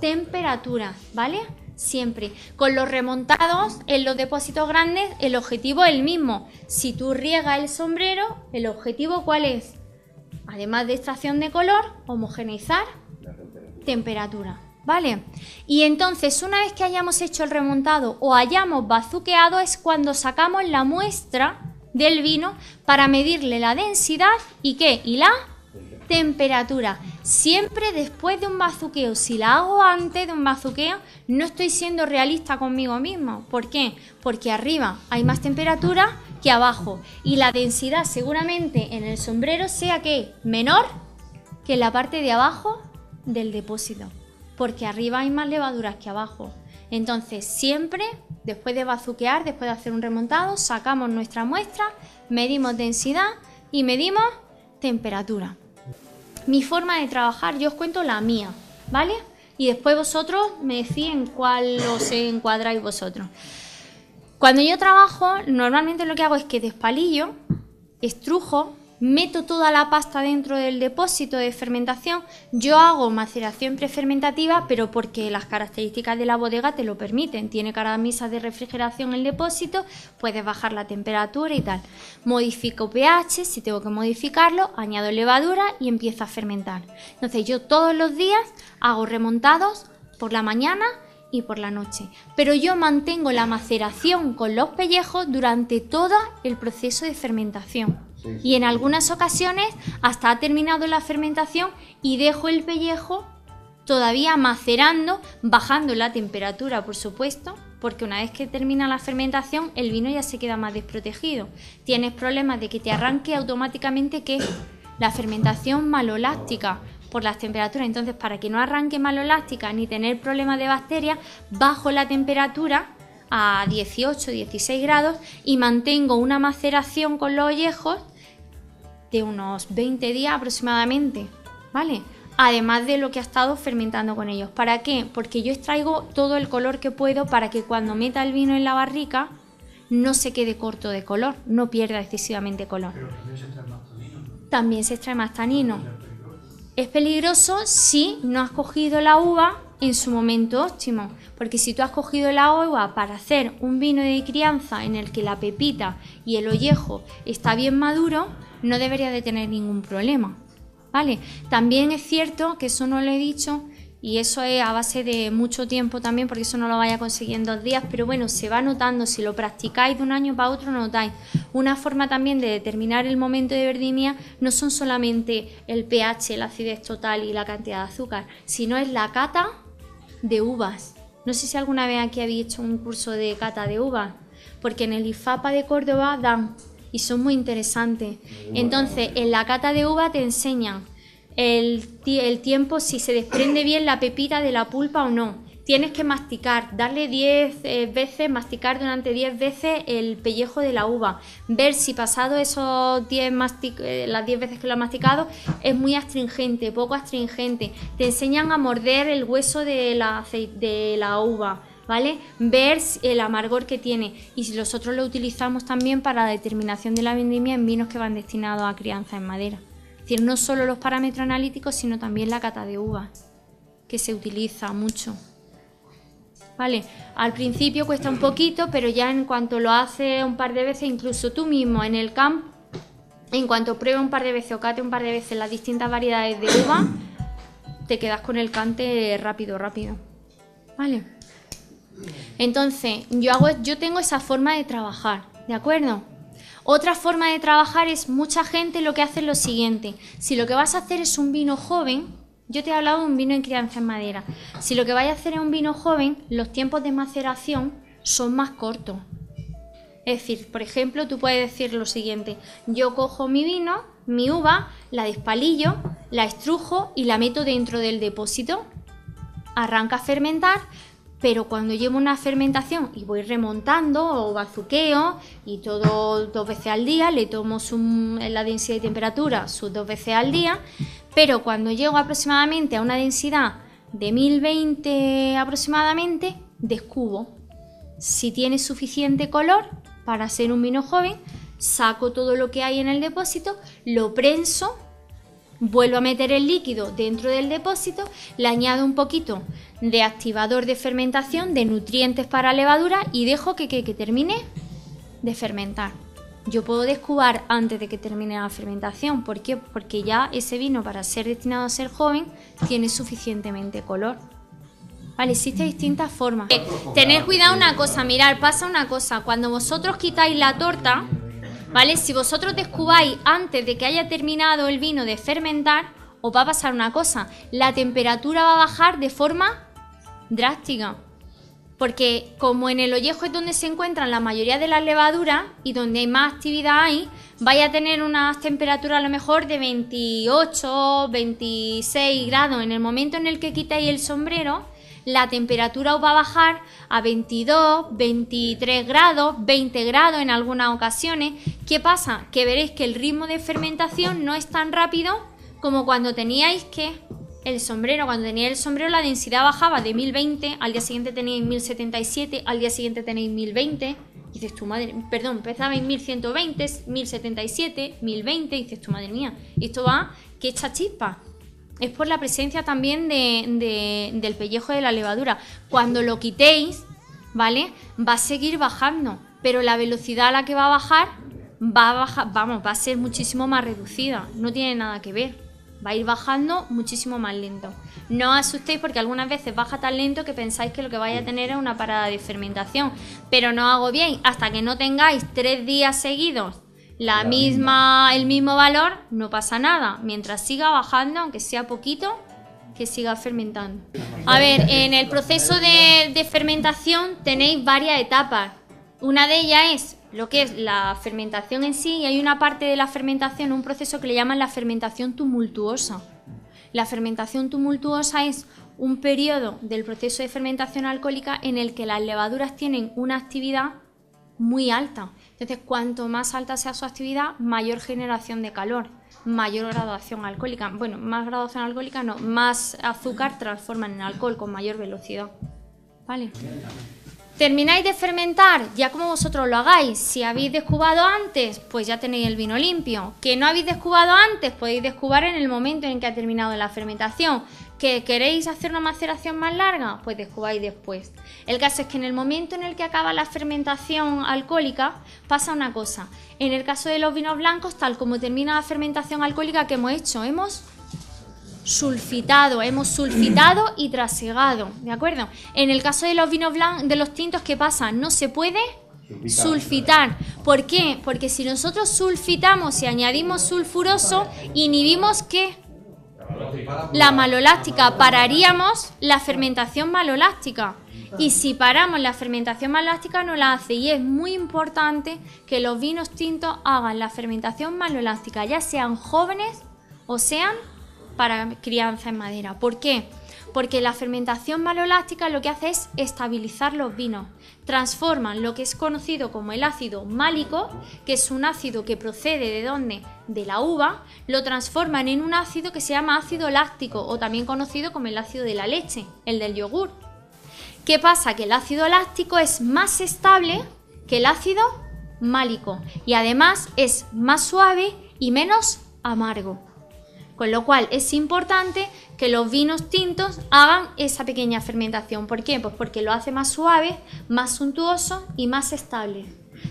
temperaturas, ¿vale? Siempre. Con los remontados en los depósitos grandes, el objetivo es el mismo. Si tú riegas el sombrero, ¿el objetivo cuál es? Además de extracción de color, homogeneizar temperatura, ¿vale? Y entonces, una vez que hayamos hecho el remontado o hayamos bazuqueado, es cuando sacamos la muestra del vino para medirle la densidad y ¿qué? Y la temperatura. Siempre después de un bazuqueo. Si la hago antes de un bazuqueo, no estoy siendo realista conmigo mismo. ¿Por qué? Porque arriba hay más temperatura que abajo y la densidad seguramente en el sombrero sea ¿qué? Menor que en la parte de abajo del depósito, porque arriba hay más levaduras que abajo. Entonces siempre después de bazuquear, después de hacer un remontado, sacamos nuestra muestra, medimos densidad y medimos temperatura. Mi forma de trabajar, yo os cuento la mía, ¿vale? Y después vosotros me decís en cuál os encuadráis vosotros. Cuando yo trabajo, normalmente lo que hago es que despalillo, estrujo, meto toda la pasta dentro del depósito de fermentación. Yo hago maceración prefermentativa, pero porque las características de la bodega te lo permiten. Tiene caramizas de refrigeración el depósito, puedes bajar la temperatura y tal. Modifico pH, si tengo que modificarlo, añado levadura y empiezo a fermentar. Entonces yo todos los días hago remontados por la mañana y por la noche, pero yo mantengo la maceración con los pellejos durante todo el proceso de fermentación. Y en algunas ocasiones hasta ha terminado la fermentación y dejo el pellejo todavía macerando, bajando la temperatura, por supuesto, porque una vez que termina la fermentación el vino ya se queda más desprotegido. Tienes problemas de que te arranque automáticamente ¿qué? La fermentación maloláctica por las temperaturas. Entonces, para que no arranque maloláctica ni tener problemas de bacterias, bajo la temperatura a 18, 16 grados y mantengo una maceración con los ollejos de unos 20 días aproximadamente, ¿vale? Además de lo que ha estado fermentando con ellos. ¿Para qué? Porque yo extraigo todo el color que puedo para que cuando meta el vino en la barrica no se quede corto de color, no pierda excesivamente color. Pero también se extrae más tanino, ¿no? También se extrae más tanino. Es peligroso si no has cogido la uva en su momento óptimo, porque si tú has cogido la uva para hacer un vino de crianza en el que la pepita y el ollejo está bien maduro, no debería de tener ningún problema, ¿vale? También es cierto que eso no lo he dicho, y eso es a base de mucho tiempo también, porque eso no lo vaya a conseguir en 2 días, pero bueno, se va notando, si lo practicáis de un año para otro, lo notáis. Una forma también de determinar el momento de vendimia no son solamente el pH, la acidez total y la cantidad de azúcar, sino es la cata de uvas. No sé si alguna vez aquí habéis hecho un curso de cata de uvas, porque en el IFAPA de Córdoba dan, y son muy interesantes. Entonces, en la cata de uva te enseñan el tiempo, si se desprende bien la pepita de la pulpa o no. Tienes que masticar, darle 10 veces, masticar durante 10 veces el pellejo de la uva. Ver si pasado esos las 10 veces que lo has masticado es muy astringente, poco astringente. Te enseñan a morder el hueso de la uva, ¿vale? Ver el amargor que tiene. Y si nosotros lo utilizamos también para la determinación de la vendimia en vinos que van destinados a crianza en madera. Es decir, no solo los parámetros analíticos, sino también la cata de uvas, que se utiliza mucho. Vale, al principio cuesta un poquito, pero ya en cuanto lo haces un par de veces, incluso tú mismo en el campo, en cuanto pruebes un par de veces o cate un par de veces las distintas variedades de uva, te quedas con el cante rápido. Vale. Entonces, yo tengo esa forma de trabajar, ¿de acuerdo? Otra forma de trabajar es, mucha gente lo que hace es lo siguiente: si lo que vas a hacer es un vino joven, yo te he hablado de un vino en crianza en madera, si lo que vais a hacer es un vino joven, los tiempos de maceración son más cortos. Es decir, por ejemplo, tú puedes decir lo siguiente: yo cojo mi vino, mi uva, la despalillo, la estrujo y la meto dentro del depósito, arranca a fermentar. Pero cuando llevo una fermentación y voy remontando o bazuqueo, y todo 2 veces al día, le tomo la densidad y temperatura sus 2 veces al día, pero cuando llego aproximadamente a una densidad de 1020 aproximadamente, descubo. Si tiene suficiente color para ser un vino joven, saco todo lo que hay en el depósito, lo prenso, vuelvo a meter el líquido dentro del depósito, le añado un poquito de activador de fermentación, de nutrientes para levadura, y dejo que termine de fermentar. Yo puedo descubar antes de que termine la fermentación. ¿Por qué? Porque ya ese vino, para ser destinado a ser joven, tiene suficientemente color. Vale, existen distintas formas. Tener cuidado una cosa, mirar, pasa una cosa, cuando vosotros quitáis la torta, ¿vale? Si vosotros descubáis antes de que haya terminado el vino de fermentar, os va a pasar una cosa: la temperatura va a bajar de forma drástica, porque como en el ollejo es donde se encuentran la mayoría de las levaduras y donde más actividad hay, vais a tener unas temperaturas a lo mejor de 28, 26 grados. En el momento en el que quitáis el sombrero, la temperatura os va a bajar a 22, 23 grados, 20 grados en algunas ocasiones. ¿Qué pasa? Que veréis que el ritmo de fermentación no es tan rápido como cuando teníais el sombrero. Cuando teníais el sombrero, la densidad bajaba de 1020, al día siguiente teníais 1077, al día siguiente tenéis 1020. Dices tu madre, perdón, empezaba en 1120, 1077, 1020, dices tu madre mía, esto va que echa chispa. Es por la presencia también del pellejo de la levadura. Cuando lo quitéis, ¿vale? Va a seguir bajando, pero la velocidad a la que va a bajar, va a ser muchísimo más reducida. No tiene nada que ver. Va a ir bajando muchísimo más lento. No os asustéis, porque algunas veces baja tan lento que pensáis que lo que vais a tener es una parada de fermentación. Pero no os agobiéis, hasta que no tengáis 3 días seguidos el mismo valor, no pasa nada. Mientras siga bajando, aunque sea poquito, que siga fermentando. A ver, en el proceso de fermentación tenéis varias etapas. Una de ellas es lo que es la fermentación en sí, y hay una parte de la fermentación, un proceso que le llaman la fermentación tumultuosa. La fermentación tumultuosa es un periodo del proceso de fermentación alcohólica en el que las levaduras tienen una actividad muy alta. Entonces, cuanto más alta sea su actividad, mayor generación de calor, mayor graduación alcohólica. Bueno, más graduación alcohólica no, más azúcar transforman en alcohol con mayor velocidad. ¿Vale? Termináis de fermentar, ya como vosotros lo hagáis. Si habéis descubado antes, pues ya tenéis el vino limpio. Que no habéis descubado antes, podéis descubar en el momento en que ha terminado la fermentación. ¿Que queréis hacer una maceración más larga? Pues descubáis después. El caso es que en el momento en el que acaba la fermentación alcohólica pasa una cosa. En el caso de los vinos blancos, tal como termina la fermentación alcohólica, ¿qué hemos hecho? Hemos sulfitado y trasegado, ¿de acuerdo? En el caso de los vinos blancos, de los tintos, ¿qué pasa? No se puede sulfitar. ¿Por qué? Porque si nosotros sulfitamos y añadimos sulfuroso, inhibimos ¿qué? La maloláctica, pararíamos la fermentación maloláctica. Y si paramos la fermentación maloláctica no la hace. Y es muy importante que los vinos tintos hagan la fermentación maloláctica, ya sean jóvenes o sean para crianza en madera. ¿Por qué? Porque la fermentación maloláctica lo que hace es estabilizar los vinos. Transforman lo que es conocido como el ácido málico, que es un ácido que procede ¿de dónde? De la uva, lo transforman en un ácido que se llama ácido láctico, o también conocido como el ácido de la leche, el del yogur. ¿Qué pasa? Que el ácido láctico es más estable que el ácido málico y además es más suave y menos amargo. Con lo cual es importante que los vinos tintos hagan esa pequeña fermentación. ¿Por qué? Pues porque lo hace más suave, más suntuoso y más estable.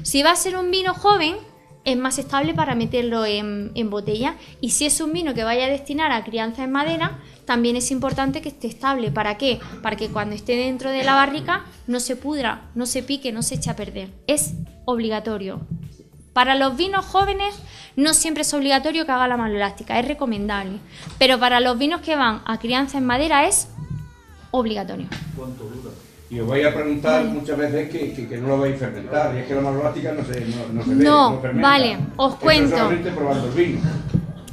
Si va a ser un vino joven, es más estable para meterlo en botella. Y si es un vino que vaya a destinar a crianza en madera, también es importante que esté estable. ¿Para qué? Para que cuando esté dentro de la barrica no se pudra, no se pique, no se eche a perder. Es obligatorio. Para los vinos jóvenes no siempre es obligatorio que haga la maloláctica, es recomendable. Pero para los vinos que van a crianza en madera es obligatorio. ¿Cuánto dura? Y os voy a preguntar muchas veces que no lo vais a fermentar, y es que la maloláctica no se ve, no fermenta. Vale, os cuento. Solamente probando el vino.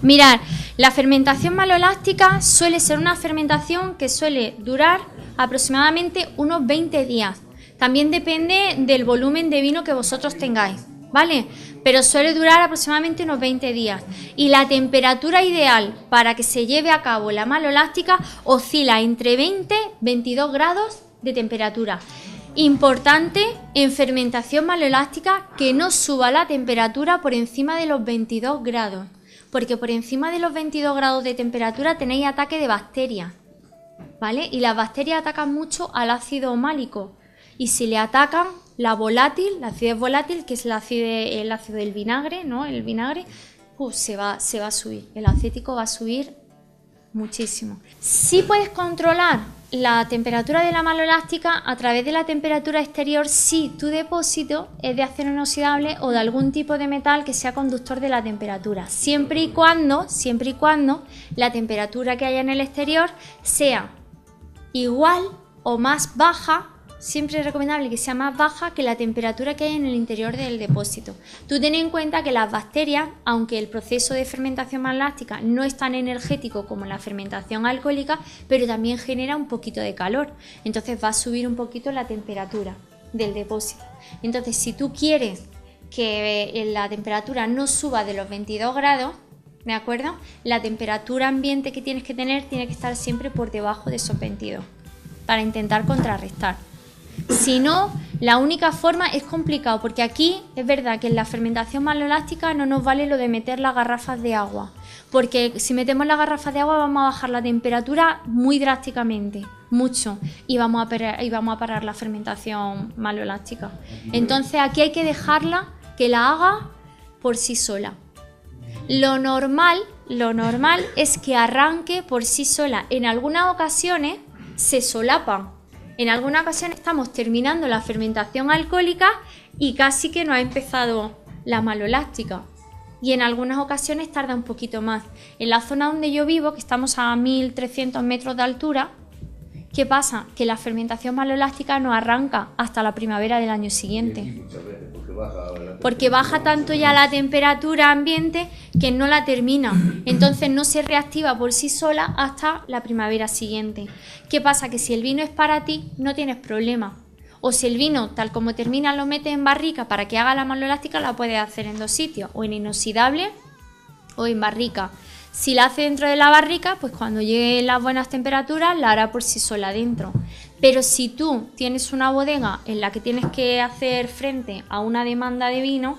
Mirad, la fermentación malolástica suele ser una fermentación que suele durar aproximadamente unos 20 días. También depende del volumen de vino que vosotros tengáis, ¿vale? Pero suele durar aproximadamente unos 20 días. Y la temperatura ideal para que se lleve a cabo la malolástica oscila entre 20 y 22 grados de temperatura. Importante en fermentación malolástica que no suba la temperatura por encima de los 22 grados. Porque por encima de los 22 grados de temperatura tenéis ataque de bacterias, ¿vale? Y las bacterias atacan mucho al ácido málico. Y si le atacan la acidez volátil, que es el ácido del vinagre, ¿no? El vinagre, se va a subir. El acético va a subir muchísimo. Sí puedes controlar la temperatura de la malolástica a través de la temperatura exterior si tu depósito es de acero inoxidable o de algún tipo de metal que sea conductor de la temperatura, siempre y cuando la temperatura que haya en el exterior sea igual o más baja. Siempre es recomendable que sea más baja que la temperatura que hay en el interior del depósito. Tú ten en cuenta que las bacterias, aunque el proceso de fermentación malolástica no es tan energético como la fermentación alcohólica, pero también genera un poquito de calor. Entonces va a subir un poquito la temperatura del depósito. Entonces, si tú quieres que la temperatura no suba de los 22 grados, ¿de acuerdo? La temperatura ambiente que tienes que tener tiene que estar siempre por debajo de esos 22 para intentar contrarrestar. Si no, la única forma es complicado, porque aquí es verdad que en la fermentación malolástica no nos vale lo de meter las garrafas de agua, porque si metemos las garrafas de agua vamos a bajar la temperatura muy drásticamente, mucho, y vamos a parar la fermentación malolástica. Entonces aquí hay que dejarla que la haga por sí sola. Lo normal es que arranque por sí sola. En algunas ocasiones se solapan. En algunas ocasiones estamos terminando la fermentación alcohólica y casi que no ha empezado la malolástica. Y en algunas ocasiones tarda un poquito más. En la zona donde yo vivo, que estamos a 1300 metros de altura, ¿qué pasa? Que la fermentación malolástica no arranca hasta la primavera del año siguiente. Porque baja tanto ya la temperatura ambiente que no la termina. Entonces no se reactiva por sí sola hasta la primavera siguiente. ¿Qué pasa? Que si el vino es para ti, no tienes problema. O si el vino, tal como termina, lo metes en barrica para que haga la malolástica, la puedes hacer en dos sitios, o en inoxidable o en barrica. Si la hace dentro de la barrica, pues cuando lleguen las buenas temperaturas, la hará por sí sola dentro. Pero si tú tienes una bodega en la que tienes que hacer frente a una demanda de vino,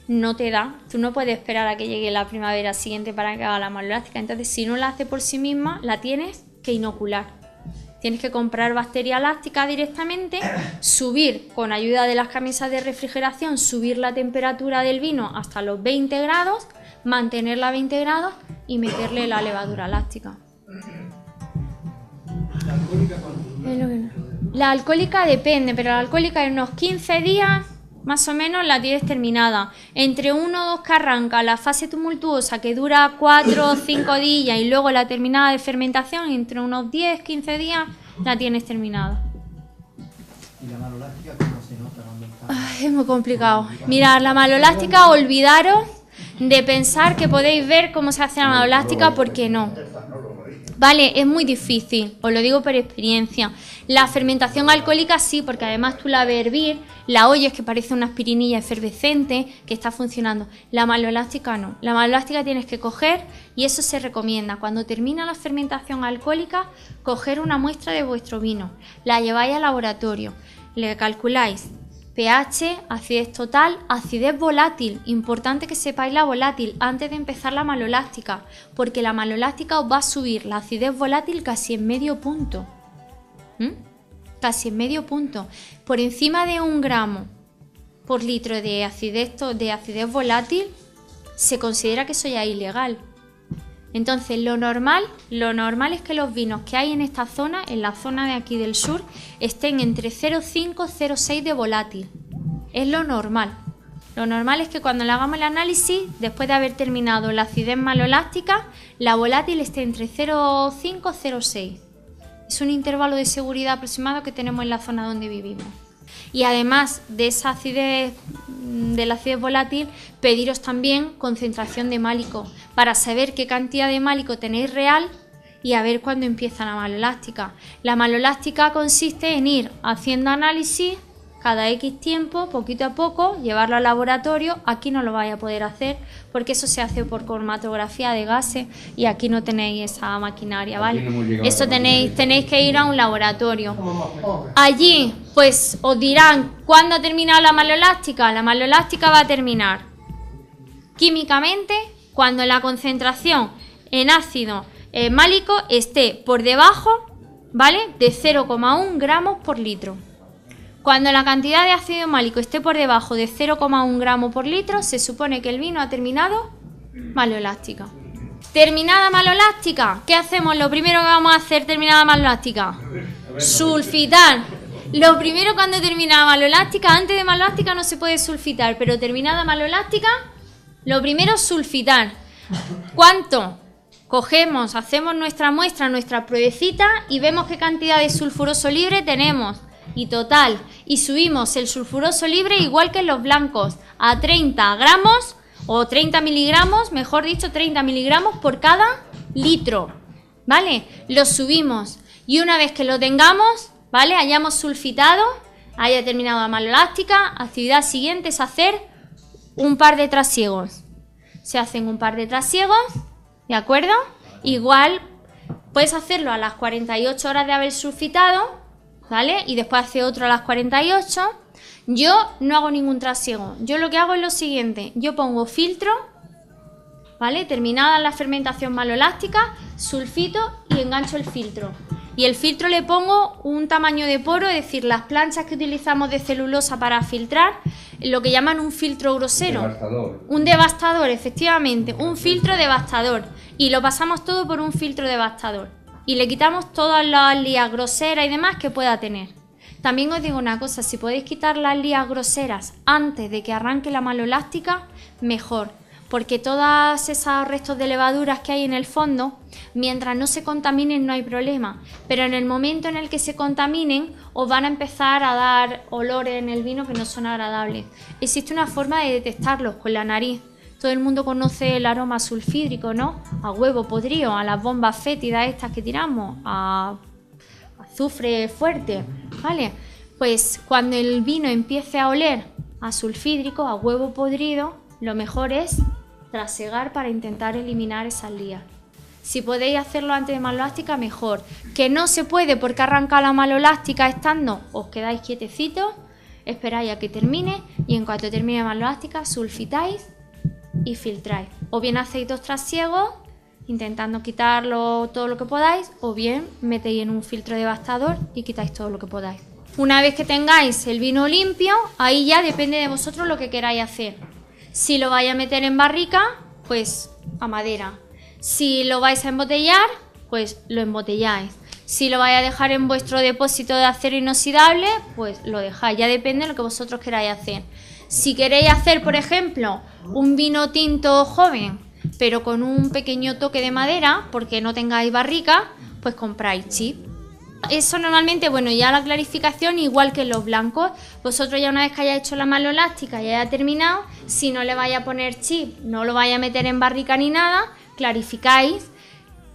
no te da. Tú no puedes esperar a que llegue la primavera siguiente para que haga la malolástica. Entonces, si no la hace por sí misma, la tienes que inocular. Tienes que comprar bacteria láctica directamente, subir con ayuda de las camisas de refrigeración, subir la temperatura del vino hasta los 20 grados, mantenerla a 20 grados y meterle la levadura láctica. ¿La alcohólica cuánto? La alcohólica depende, pero la alcohólica en unos 15 días más o menos la tienes terminada. Entre 1 o 2 que arranca la fase tumultuosa, que dura 4 o 5 días, y luego la terminada de fermentación, entre unos 10 15 días la tienes terminada. ¿Y la malolástica cómo se nota cuando está? Es muy complicado. Mirad, la malolástica, olvidaros de pensar que podéis ver cómo se hace la malolástica, porque no. Vale, es muy difícil, os lo digo por experiencia. La fermentación alcohólica sí, porque además tú la ves hervir, la oyes que parece una aspirinilla efervescente que está funcionando. La malolástica no. La malolástica tienes que coger, y eso se recomienda, cuando termina la fermentación alcohólica, coger una muestra de vuestro vino, la lleváis al laboratorio, le calculáis pH, acidez total, acidez volátil. Importante que sepáis la volátil antes de empezar la malolástica, porque la malolástica os va a subir la acidez volátil casi en medio punto. Casi en medio punto. Por encima de 1 gramo por litro de acidez volátil, se considera que eso ya es ilegal. Entonces lo normal es que los vinos que hay en esta zona, en la zona de aquí del sur, estén entre 0,5 y 0,6 de volátil. Es lo normal. Lo normal es que cuando le hagamos el análisis, después de haber terminado la acidez malolástica, la volátil esté entre 0,5 y 0,6. Es un intervalo de seguridad aproximado que tenemos en la zona donde vivimos. Y además de esa acidez, de la acidez volátil, pediros también concentración de málico para saber qué cantidad de málico tenéis real y a ver cuándo empieza la malolástica. La malolástica consiste en ir haciendo análisis cada X tiempo, poquito a poco, llevarlo al laboratorio. Aquí no lo vais a poder hacer porque eso se hace por cromatografía de gases y aquí no tenéis esa maquinaria, ¿vale? Eso tenéis que ir a un laboratorio. Allí, pues os dirán cuándo ha terminado la malolástica. La malolástica va a terminar químicamente cuando la concentración en ácido málico esté por debajo, ¿vale?, de 0,1 gramos por litro. Cuando la cantidad de ácido málico esté por debajo de 0,1 gramos por litro, se supone que el vino ha terminado malolástica. Terminada malolástica, ¿qué hacemos? Lo primero que vamos a hacer terminada malolástica, sulfitar. Lo primero cuando termina malolástica, antes de malolástica no se puede sulfitar, pero terminada malolástica, lo primero sulfitar. ¿Cuánto? Cogemos, hacemos nuestra muestra, nuestra pruebecita y vemos qué cantidad de sulfuroso libre tenemos. Y total, y subimos el sulfuroso libre igual que en los blancos, a 30 gramos o 30 miligramos, mejor dicho, 30 miligramos por cada litro, ¿vale? Lo subimos y una vez que lo tengamos, ¿vale?, hayamos sulfitado, haya terminado la malolástica, actividad siguiente es hacer un par de trasiegos. Se hacen un par de trasiegos, ¿de acuerdo? Igual puedes hacerlo a las 48 horas de haber sulfitado, ¿vale? Y después hace otro a las 48. Yo no hago ningún trasiego. Yo lo que hago es lo siguiente. Yo pongo filtro, ¿vale? Terminada la fermentación malolástica, sulfito y engancho el filtro. Y el filtro le pongo un tamaño de poro, es decir, las planchas que utilizamos de celulosa para filtrar, lo que llaman un filtro grosero. Devastador. Un devastador, efectivamente. Un filtro devastador. Y lo pasamos todo por un filtro devastador. Y le quitamos todas las lías groseras y demás que pueda tener. También os digo una cosa, si podéis quitar las lías groseras antes de que arranque la malolástica, mejor. Porque todos esos restos de levaduras que hay en el fondo, mientras no se contaminen no hay problema. Pero en el momento en el que se contaminen, os van a empezar a dar olores en el vino que no son agradables. Existe una forma de detectarlos con la nariz. Todo el mundo conoce el aroma sulfídrico, ¿no? A huevo podrido, a las bombas fétidas estas que tiramos, a azufre fuerte, ¿vale? Pues cuando el vino empiece a oler a sulfídrico, a huevo podrido, lo mejor es trasegar para intentar eliminar esas lías. Si podéis hacerlo antes de malolástica, mejor. Que no se puede porque arranca la malolástica estando, os quedáis quietecitos, esperáis a que termine y en cuanto termine la malolástica, sulfitáis y filtráis. O bien hacéis 2 trasiegos intentando quitarlo todo lo que podáis, o bien metéis en un filtro devastador y quitáis todo lo que podáis. Una vez que tengáis el vino limpio, ahí ya depende de vosotros lo que queráis hacer. Si lo vais a meter en barrica, pues a madera. Si lo vais a embotellar, pues lo embotelláis. Si lo vais a dejar en vuestro depósito de acero inoxidable, pues lo dejáis. Ya depende de lo que vosotros queráis hacer. Si queréis hacer, por ejemplo, un vino tinto joven, pero con un pequeño toque de madera, porque no tengáis barrica, pues compráis chip. Eso normalmente, bueno, ya la clarificación, igual que en los blancos, vosotros ya una vez que hayáis hecho la malolástica y haya terminado, si no le vais a poner chip, no lo vais a meter en barrica ni nada, clarificáis.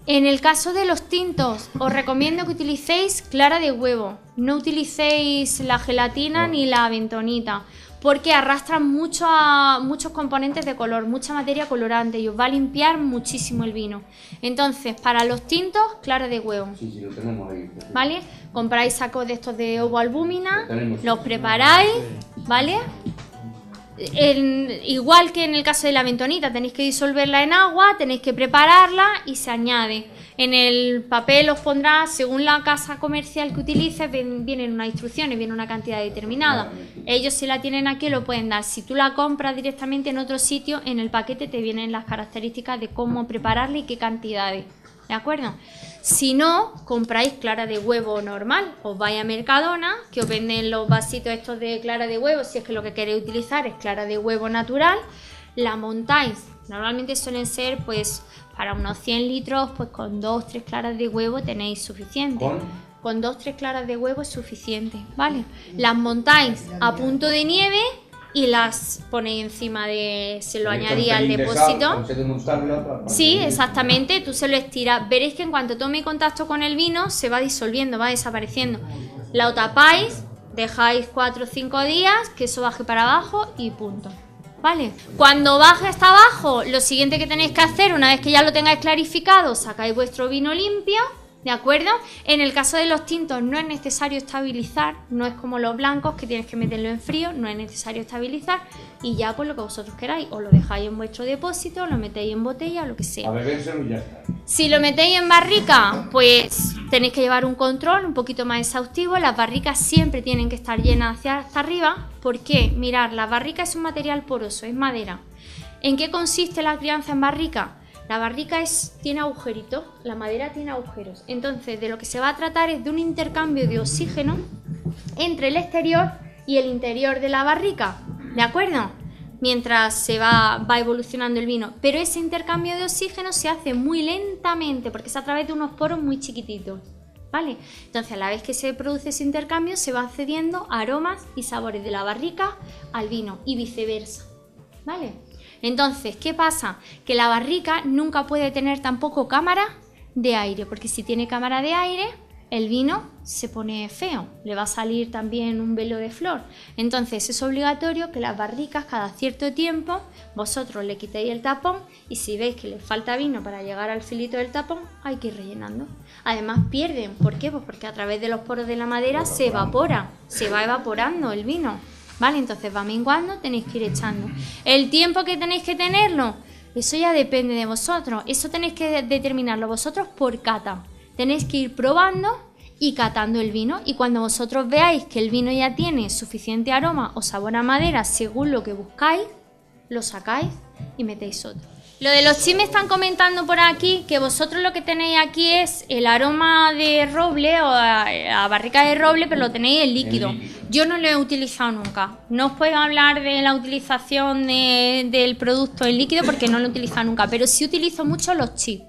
En el caso de los tintos, os recomiendo que utilicéis clara de huevo, no utilicéis la gelatina ni la bentonita, porque arrastran muchos componentes de color, mucha materia colorante y os va a limpiar muchísimo el vino. Entonces, para los tintos, clara de huevo. Sí, lo tenemos ahí. ¿Vale? Compráis sacos de estos de ovoalbúmina, los preparáis, ¿vale? Igual que en el caso de la bentonita, tenéis que disolverla en agua, tenéis que prepararla y se añade. En el papel os pondrá, según la casa comercial que utilices, vienen unas instrucciones, viene una cantidad determinada. Ellos, si la tienen aquí, lo pueden dar. Si tú la compras directamente en otro sitio, en el paquete te vienen las características de cómo prepararla y qué cantidades. ¿De acuerdo? Si no, compráis clara de huevo normal. Os vais a Mercadona, que os venden los vasitos estos de clara de huevo, si es que lo que queréis utilizar es clara de huevo natural. La montáis. Normalmente suelen ser, pues, para unos 100 litros, pues con 2 o 3 claras de huevo tenéis suficiente. Con 2 o 3 claras de huevo es suficiente, ¿vale? Las montáis a punto de nieve y las ponéis encima de... se lo añadís al depósito. Sí, exactamente, tú se lo estiras. Veréis que en cuanto tome contacto con el vino se va disolviendo, va desapareciendo. La tapáis, dejáis 4 o 5 días, que eso baje para abajo y punto. ¿Vale? Cuando baje hasta abajo, lo siguiente que tenéis que hacer, una vez que ya lo tengáis clarificado, sacáis vuestro vino limpio, ¿de acuerdo? En el caso de los tintos no es necesario estabilizar, no es como los blancos que tienes que meterlo en frío, no es necesario estabilizar y ya pues lo que vosotros queráis, o lo dejáis en vuestro depósito, lo metéis en botella o lo que sea. A bebérselo y ya está. Si lo metéis en barrica, pues tenéis que llevar un control un poquito más exhaustivo. Las barricas siempre tienen que estar llenas hacia hasta arriba. ¿Por qué? Mirad, la barrica es un material poroso, es madera. ¿En qué consiste la crianza en barrica? La barrica tiene agujeritos, la madera tiene agujeros. Entonces, de lo que se va a tratar es de un intercambio de oxígeno entre el exterior y el interior de la barrica, ¿de acuerdo? Mientras se va evolucionando el vino. Pero ese intercambio de oxígeno se hace muy lentamente porque es a través de unos poros muy chiquititos, ¿vale? Entonces, a la vez que se produce ese intercambio, se va accediendo aromas y sabores de la barrica al vino y viceversa, ¿vale? Entonces, ¿qué pasa? Que la barrica nunca puede tener tampoco cámara de aire, porque si tiene cámara de aire, el vino se pone feo, le va a salir también un velo de flor. Entonces es obligatorio que las barricas cada cierto tiempo vosotros le quitéis el tapón y si veis que le falta vino para llegar al filito del tapón, hay que ir rellenando. Además pierden, ¿por qué? Pues porque a través de los poros de la madera se evapora, se va evaporando el vino. ¿Vale? Entonces va menguando, tenéis que ir echando. El tiempo que tenéis que tenerlo, eso ya depende de vosotros. Eso tenéis que determinarlo vosotros por cata. Tenéis que ir probando y catando el vino. Y cuando vosotros veáis que el vino ya tiene suficiente aroma o sabor a madera según lo que buscáis, lo sacáis y metéis otro. Lo de los chips me están comentando por aquí que vosotros lo que tenéis aquí es el aroma de roble o a barrica de roble, pero lo tenéis en líquido. Yo no lo he utilizado nunca. No os puedo hablar de la utilización del producto en líquido porque no lo he utilizado nunca, pero sí utilizo mucho los chips.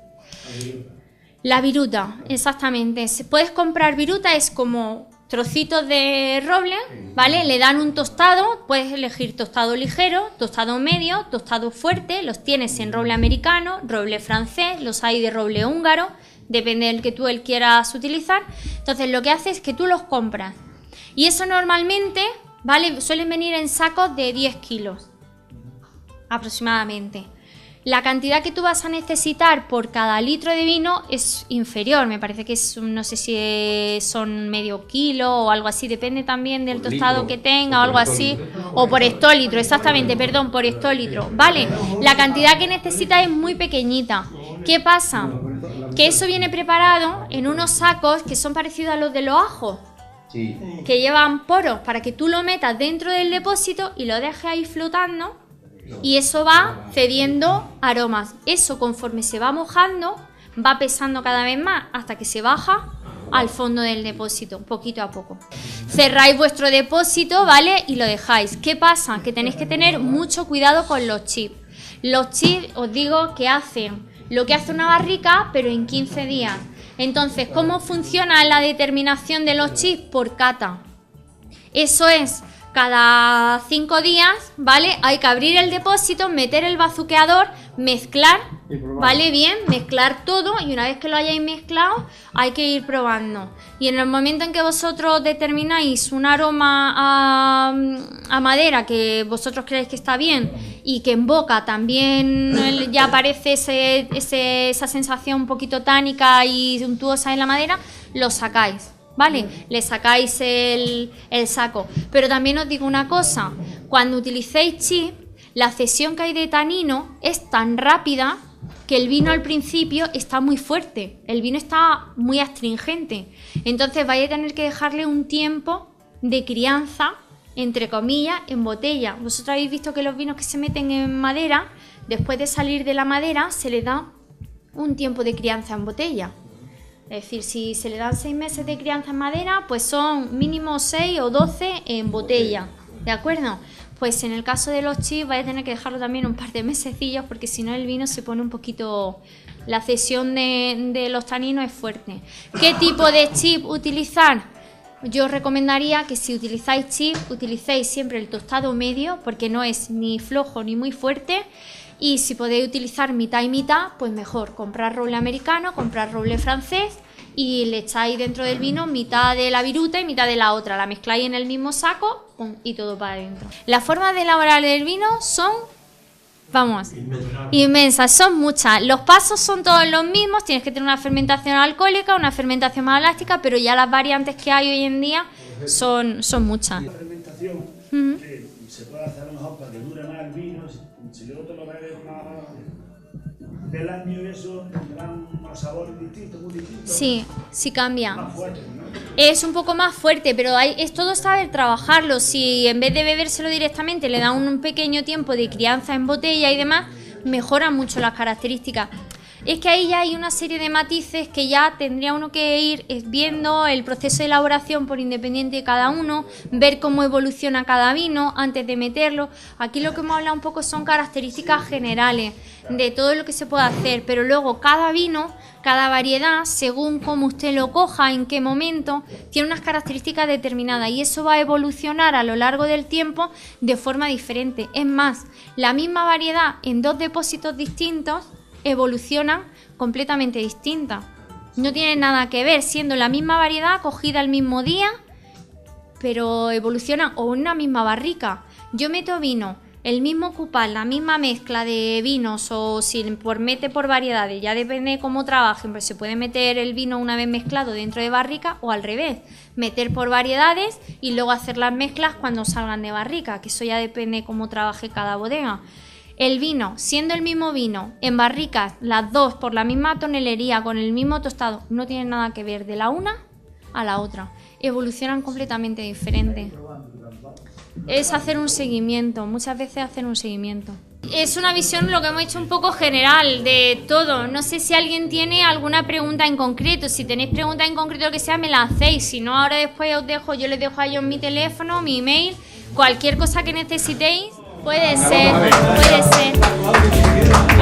La viruta, exactamente. Puedes comprar viruta, es como trocitos de roble, ¿vale? Le dan un tostado, puedes elegir tostado ligero, tostado medio, tostado fuerte, los tienes en roble americano, roble francés, los hay de roble húngaro, depende del que tú quieras utilizar. Entonces lo que haces es que tú los compras y eso normalmente, ¿vale? Suelen venir en sacos de 10 kilos aproximadamente. La cantidad que tú vas a necesitar por cada litro de vino es inferior, me parece que es, no sé si son medio kilo o algo así, depende también del tostado que tenga o algo así, o por hectolitro, exactamente, perdón, por hectolitro, ¿vale? La cantidad que necesitas es muy pequeñita, ¿Qué pasa? Que eso viene preparado en unos sacos que son parecidos a los de los ajos, Sí. que llevan poros para que tú lo metas dentro del depósito y lo dejes ahí flotando, y eso va cediendo aromas. Eso, conforme se va mojando, va pesando cada vez más hasta que se baja al fondo del depósito, poquito a poco. Cerráis vuestro depósito, ¿vale? Y lo dejáis. ¿Qué pasa? Que tenéis que tener mucho cuidado con los chips. Los chips, os digo, que hacen lo que hace una barrica, pero en 15 días. Entonces, ¿cómo funciona la determinación de los chips? Por cata. Eso es, cada 5 días, ¿vale? Hay que abrir el depósito, meter el bazuqueador, mezclar, ¿vale? Bien, mezclar todo, y una vez que lo hayáis mezclado, hay que ir probando. Y en el momento en que vosotros determináis un aroma a madera que vosotros creéis que está bien y que en boca también ya aparece esa sensación un poquito tánica y untuosa en la madera, lo sacáis. ¿Vale? Le sacáis el saco. Pero también os digo una cosa, cuando utilicéis chip, la cesión que hay de tanino es tan rápida que el vino al principio está muy fuerte, el vino está muy astringente, entonces vais a tener que dejarle un tiempo de crianza, entre comillas, en botella. Vosotros habéis visto que los vinos que se meten en madera, después de salir de la madera, se les da un tiempo de crianza en botella. Es decir, si se le dan 6 meses de crianza en madera, pues son mínimo 6 o 12 en botella, ¿de acuerdo? Pues en el caso de los chips vais a tener que dejarlo también un par de mesecillos, porque si no el vino se pone un poquito... La cesión de los taninos es fuerte. ¿Qué tipo de chip utilizar? Yo os recomendaría que si utilizáis chip, utilicéis siempre el tostado medio, porque no es ni flojo ni muy fuerte. Y si podéis utilizar mitad y mitad, pues mejor. Comprar roble americano, comprar roble francés y le echáis dentro del vino mitad de la viruta y mitad de la otra. La mezcláis en el mismo saco, pum, y todo para adentro. Las formas de elaborar el vino son, vamos, inmensas, son muchas. Los pasos son todos los mismos. Tienes que tener una fermentación alcohólica, una fermentación maláctica, pero ya las variantes que hay hoy en día son muchas. La fermentación se puede hacer a lo mejor para que dure más el vino. Si luego te lo bebes más del año y eso, tendrá unos sabores distintos, muy distintos. Sí, sí cambia. Más fuertes, ¿no? Es un poco más fuerte, pero es todo saber trabajarlo. Si en vez de bebérselo directamente le da un pequeño tiempo de crianza en botella y demás, mejora mucho las características. Es que ahí ya hay una serie de matices que ya tendría uno que ir viendo el proceso de elaboración por independiente de cada uno, ver cómo evoluciona cada vino antes de meterlo. Aquí lo que hemos hablado un poco son características generales de todo lo que se puede hacer, pero luego cada vino, cada variedad, según cómo usted lo coja, en qué momento, tiene unas características determinadas y eso va a evolucionar a lo largo del tiempo de forma diferente. Es más, la misma variedad en 2 depósitos distintos evolucionan completamente distintas. No tiene nada que ver, siendo la misma variedad cogida el mismo día, pero evolucionan, o en una misma barrica. Yo meto vino, el mismo cupal, la misma mezcla de vinos, o si mete por variedades, ya depende de cómo trabajen, pero se puede meter el vino una vez mezclado dentro de barrica, o al revés, meter por variedades y luego hacer las mezclas cuando salgan de barrica, que eso ya depende de cómo trabaje cada bodega. El vino, siendo el mismo vino, en barricas, las dos por la misma tonelería, con el mismo tostado, no tienen nada que ver de la una a la otra. Evolucionan completamente diferentes. Es hacer un seguimiento, muchas veces hacer un seguimiento. Es una visión, lo que hemos hecho, un poco general de todo. No sé si alguien tiene alguna pregunta en concreto. Si tenéis preguntas en concreto, lo que sea, me la hacéis. Si no, ahora después os dejo, yo les dejo a ellos mi teléfono, mi email, cualquier cosa que necesitéis. Puede ser, puede ser.